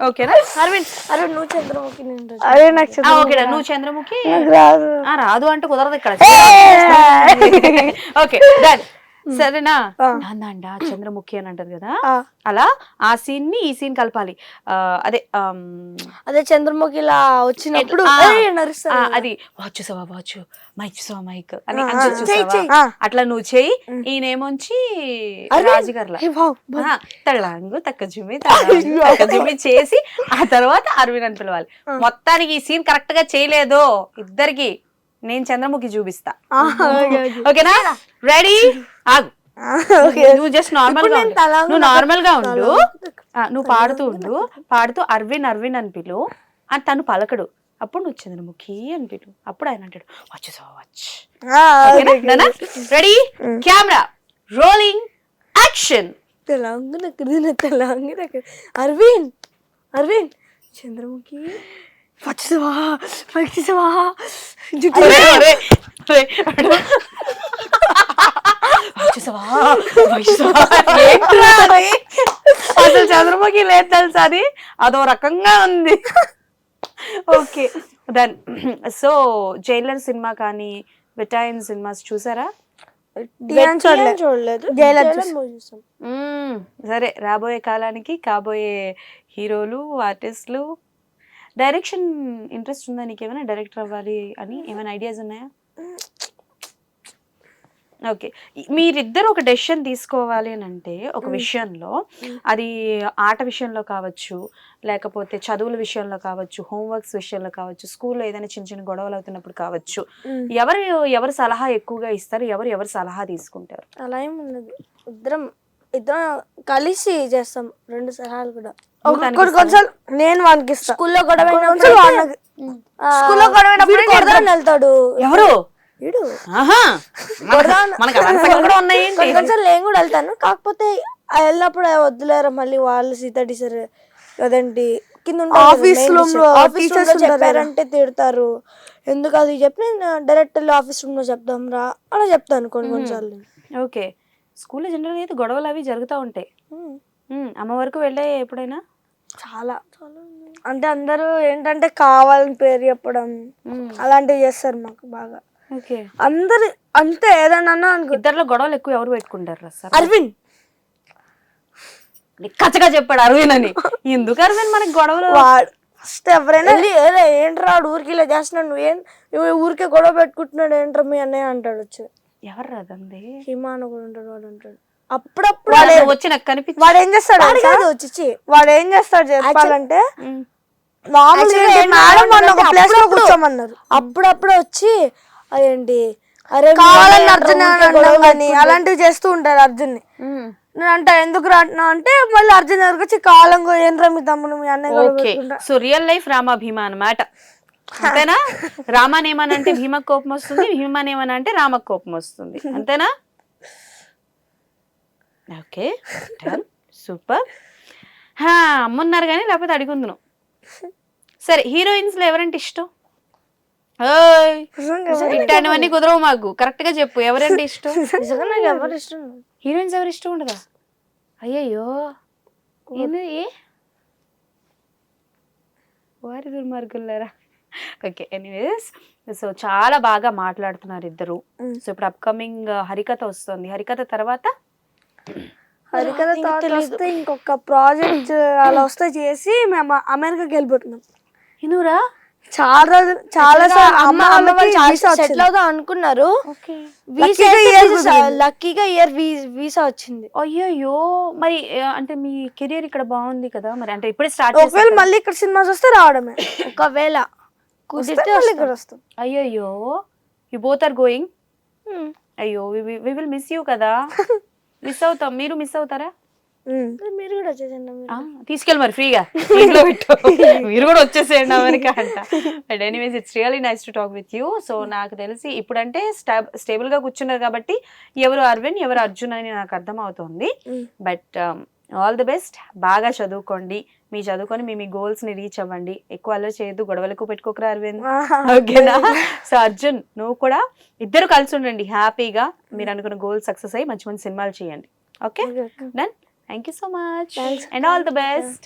ఓకేనా? అరవింద్ నువ్వు చంద్రముఖి. నువ్వు చంద్రముఖి. రాదు అంటే కుదరదు ఇక్కడ. Okay done. సరేనా? నాందా చంద్రముఖి అని అంటది కదా, అలా ఆ సీన్ ని ఈ సీన్ కలపాలి. అదే చంద్రముఖి ఇలా వచ్చినప్పుడు అది వాచ్ చూసావా, వాచ్ మైక్ చూసావా, మైక్ అని అట్లా నువ్వు చెయ్యి. ఈయనేమొచ్చి రాజుగారులా తళ్ళంగు తక్క జుమ్మి చేసి ఆ తర్వాత అరవింద్ అని పిలవాలి. మొత్తానికి ఈ సీన్ కరెక్ట్ గా చేయలేదు ఇద్దరికి, నేను చంద్రముఖి చూపిస్తా. ఓకేనా? రెడీ? ఆగు. నువ్వు జస్ట్ నార్మల్ గా ఉండు, నువ్వు పాడుతూ ఉండు. పాడుతూ అరవింద్ అని పిలు అని తను పలకడు. అప్పుడు నువ్వు చంద్రముఖి అని పిలు. అప్పుడు ఆయన అంటాడు watch watch. Ready? Camera rolling, action. Aravind Chandramukhi అసలు చంద్రముఖి లేదు తెలుసా, అదో రకంగా ఉంది. Okay done. So Jailer cinema కానీ బెటాలియన్ సినిమాస్ చూసారా? చూడలేదు. సరే, రాబోయే కాలానికి కాబోయే హీరోలు, ఆర్టిస్టులు. డైరెక్షన్ ఇంట్రెస్ట్ ఉందా నీకు? ఏమైనా డైరెక్టర్ అవ్వాలి అని ఏమైనా ఐడియాస్ ఉన్నాయా? ఓకే, మీరిద్దరు ఒక డెసిషన్ తీసుకోవాలి అని అంటే ఒక విషయంలో, అది ఆట విషయంలో కావచ్చు, లేకపోతే చదువుల విషయంలో కావచ్చు, హోంవర్క్స్ విషయంలో కావచ్చు, స్కూల్లో ఏదైనా చిన్న చిన్న గొడవలు అవుతున్నప్పుడు కావచ్చు, ఎవరు సలహా ఎక్కువగా ఇస్తారు, ఎవరు సలహా తీసుకుంటారు? అలా ఏమి ఉండదు, ఇద్దరం కలిసి చేస్తాం. 2 సలహాలు కూడా. నేను వానికి స్కూల్లో గొడవ వెళ్తాడు. ఎవరు? కొంచెం నేను కూడా వెళ్తాను, కాకపోతే వెళ్ళినప్పుడు వద్దులేరా మళ్ళీ వాళ్ళు సీతాడిసారు కదండి కింద ఆఫీస్ చెప్పారంటే తిడతారు, ఎందుకు అది చెప్పి నేను డైరెక్ట్ వెళ్ళి ఆఫీస్ రూమ్ లో చెప్దాం రా అలా చెప్తాను కొన్నిసార్లు. ఓకే, స్కూల్లో జనరల్ అయితే గొడవలు అవి జరుగుతూ ఉంటాయి. అమ్మ వరకు వెళ్ళే ఎప్పుడైనా? చాలా అంటే అందరూ ఏంటంటే కావాలని పేరు చెప్పడం అలాంటివి చేస్తారు మాకు బాగా. అందరు అంతే ఏదన్నా అనుకో. ఇద్దరిలో గొడవలు ఎక్కువ ఎవరు పెట్టుకుంటారు సార్? అరవింద్ కచ్చగా చెప్పాడు అరవింద్ అని. ఎందుకు అరవింద్ మనకి గొడవలు? వాడు ఫస్ట్ ఎవరైనా ఏంట్రా వాడు ఊరికి ఇలా చేస్తున్నాడు, నువ్వు ఊరికే గొడవ పెట్టుకుంటున్నాడు ఏంట్రా మీ అన్నయ్య అంటాడు వచ్చి. ఎవరు రాదండి? హిమాన కూడా ఉంటాడు, వాడు అంటాడు అప్పుడప్పుడు. వచ్చి నాకు కనిపించి వాడు ఏం చేస్తాడు వచ్చి వాడు ఏం చేస్తాడు చెప్పాలంటే, మామూలుగా మేడం మొన్న ఒక ప్లేస్ లో కూర్చోమన్నారు, అప్పుడప్పుడు వచ్చి అదేంటి అరే కావాలని అర్జున్ అని అలాంటివి చేస్తూ ఉంటారు అర్జున్ ని. నేను అంట ఎందుకు రాంటున్నా అంటే మళ్ళీ అర్జున్ దగ్గరకు వచ్చి కాలంగా ఏంట్రా మీ తమ్ముడు మీ అన్నయ్య. సో రియల్ లైఫ్ రామా భీమా అన్నమాట, అంతేనా? రామాన్ ఏమనంటే భీమకు కోపం వస్తుంది, భీమాన్ ఏమనంటే రామకు కోపం వస్తుంది, అంతేనా? Okay super. అమ్మున్నారు కానీ లేకపోతే అడుగుందును. సరే, హీరోయిన్స్ లో ఎవరంటే ఇష్టం? ఇట్లాంటివన్నీ కుదరవు మాకు, కరెక్ట్ గా చెప్పు ఎవరంటే ఇష్టం. నాకు ఎవరు ఇష్టం? హీరోయిన్స్ ఎవరు ఇష్టం ఉండదా? అయ్యయ్యో వారి దుర్మార్గులారా. ఓకే, ఎనీవేస్, సో చాలా బాగా మాట్లాడుతున్నారు ఇద్దరు. సో ఇప్పుడు అప్కమింగ్ హరికథ వస్తుంది, హరికథ తర్వాత హరికథ వస్తే ఇంకొక ప్రాజెక్ట్ అలా వస్తే చేసి మేము అమెరికాకి వెళ్ళిపోతున్నాం. ఇనురా చాలా సెటిల్ అవుదాం అనుకున్నారు, లక్కీగా ఇయర్ వీసా వచ్చింది. అయ్యయ్యో, మరి అంటే మీ కెరియర్ ఇక్కడ బాగుంది కదా, మరి అంటే ఇప్పుడే స్టార్ట్. ఒకవేళ మళ్ళీ ఇక్కడ సినిమాస్ వస్తే రావడమే, ఒకవేళ కుదిరితే ఇక్కడ వస్తాం. అయ్యయ్యో, యు బోత్ ఆర్ గోయింగ్. అయ్యో, వి విల్ మిస్ యూ కదా. మిస్ అవుతాం, మీరు మిస్ అవుతారా? మీరు కూడా వచ్చేసండి, తీసుకెళ్ళి మరి ఫ్రీగా ఇంట్లో పెట్టు, మీరు కూడా వచ్చేసేయండి అమెరికా అంట. But anyways, it's really nice to talk with you. So నాకు తెలిసి ఇప్పుడంటే స్టేబుల్ గా కూర్చున్నారు కాబట్టి ఎవరు అరవింద్ ఎవరు అర్జున్ అని నాకు అర్థం అవుతుంది. బట్ ఆల్ ది బెస్ట్, బాగా చదువుకోండి, మీ చదువుకొని మీ గోల్స్ ని రీచ్ అవ్వండి, ఎక్కువ అల్లరి చేయొద్దు, గొడవలకు పెట్టుకోకరా అరవింద్, ఓకేనా? సో అర్జున్, నువ్వు కూడా ఇద్దరు కలిసి ఉండండి హ్యాపీగా, మీరు అనుకున్న గోల్ సక్సెస్ అయ్యి మంచి మంచి సినిమాలు చేయండి. Okay, done. Thank you so much and all the best.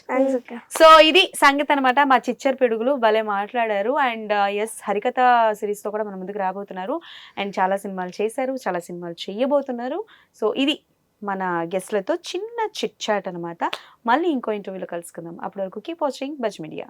So ఇది సంగతి అనమాట, మా చిచ్చర్ పిడుగులు భలే మాట్లాడారు. అండ్ ఎస్, హరికథ సిరీస్ తో కూడా మన ముందుకు రాబోతున్నారు, అండ్ చాలా సినిమాలు చేశారు, చాలా సినిమాలు చేయబోతున్నారు. సో ఇది మన గెస్ట్లతో చిన్న చిట్ చాట్ అనమాట. మళ్ళీ ఇంకో ఇంటర్వ్యూలో కలుసుకుందాం. అప్పటి వరకు కీప్ వాచింగ్ బజ్ మీడియా.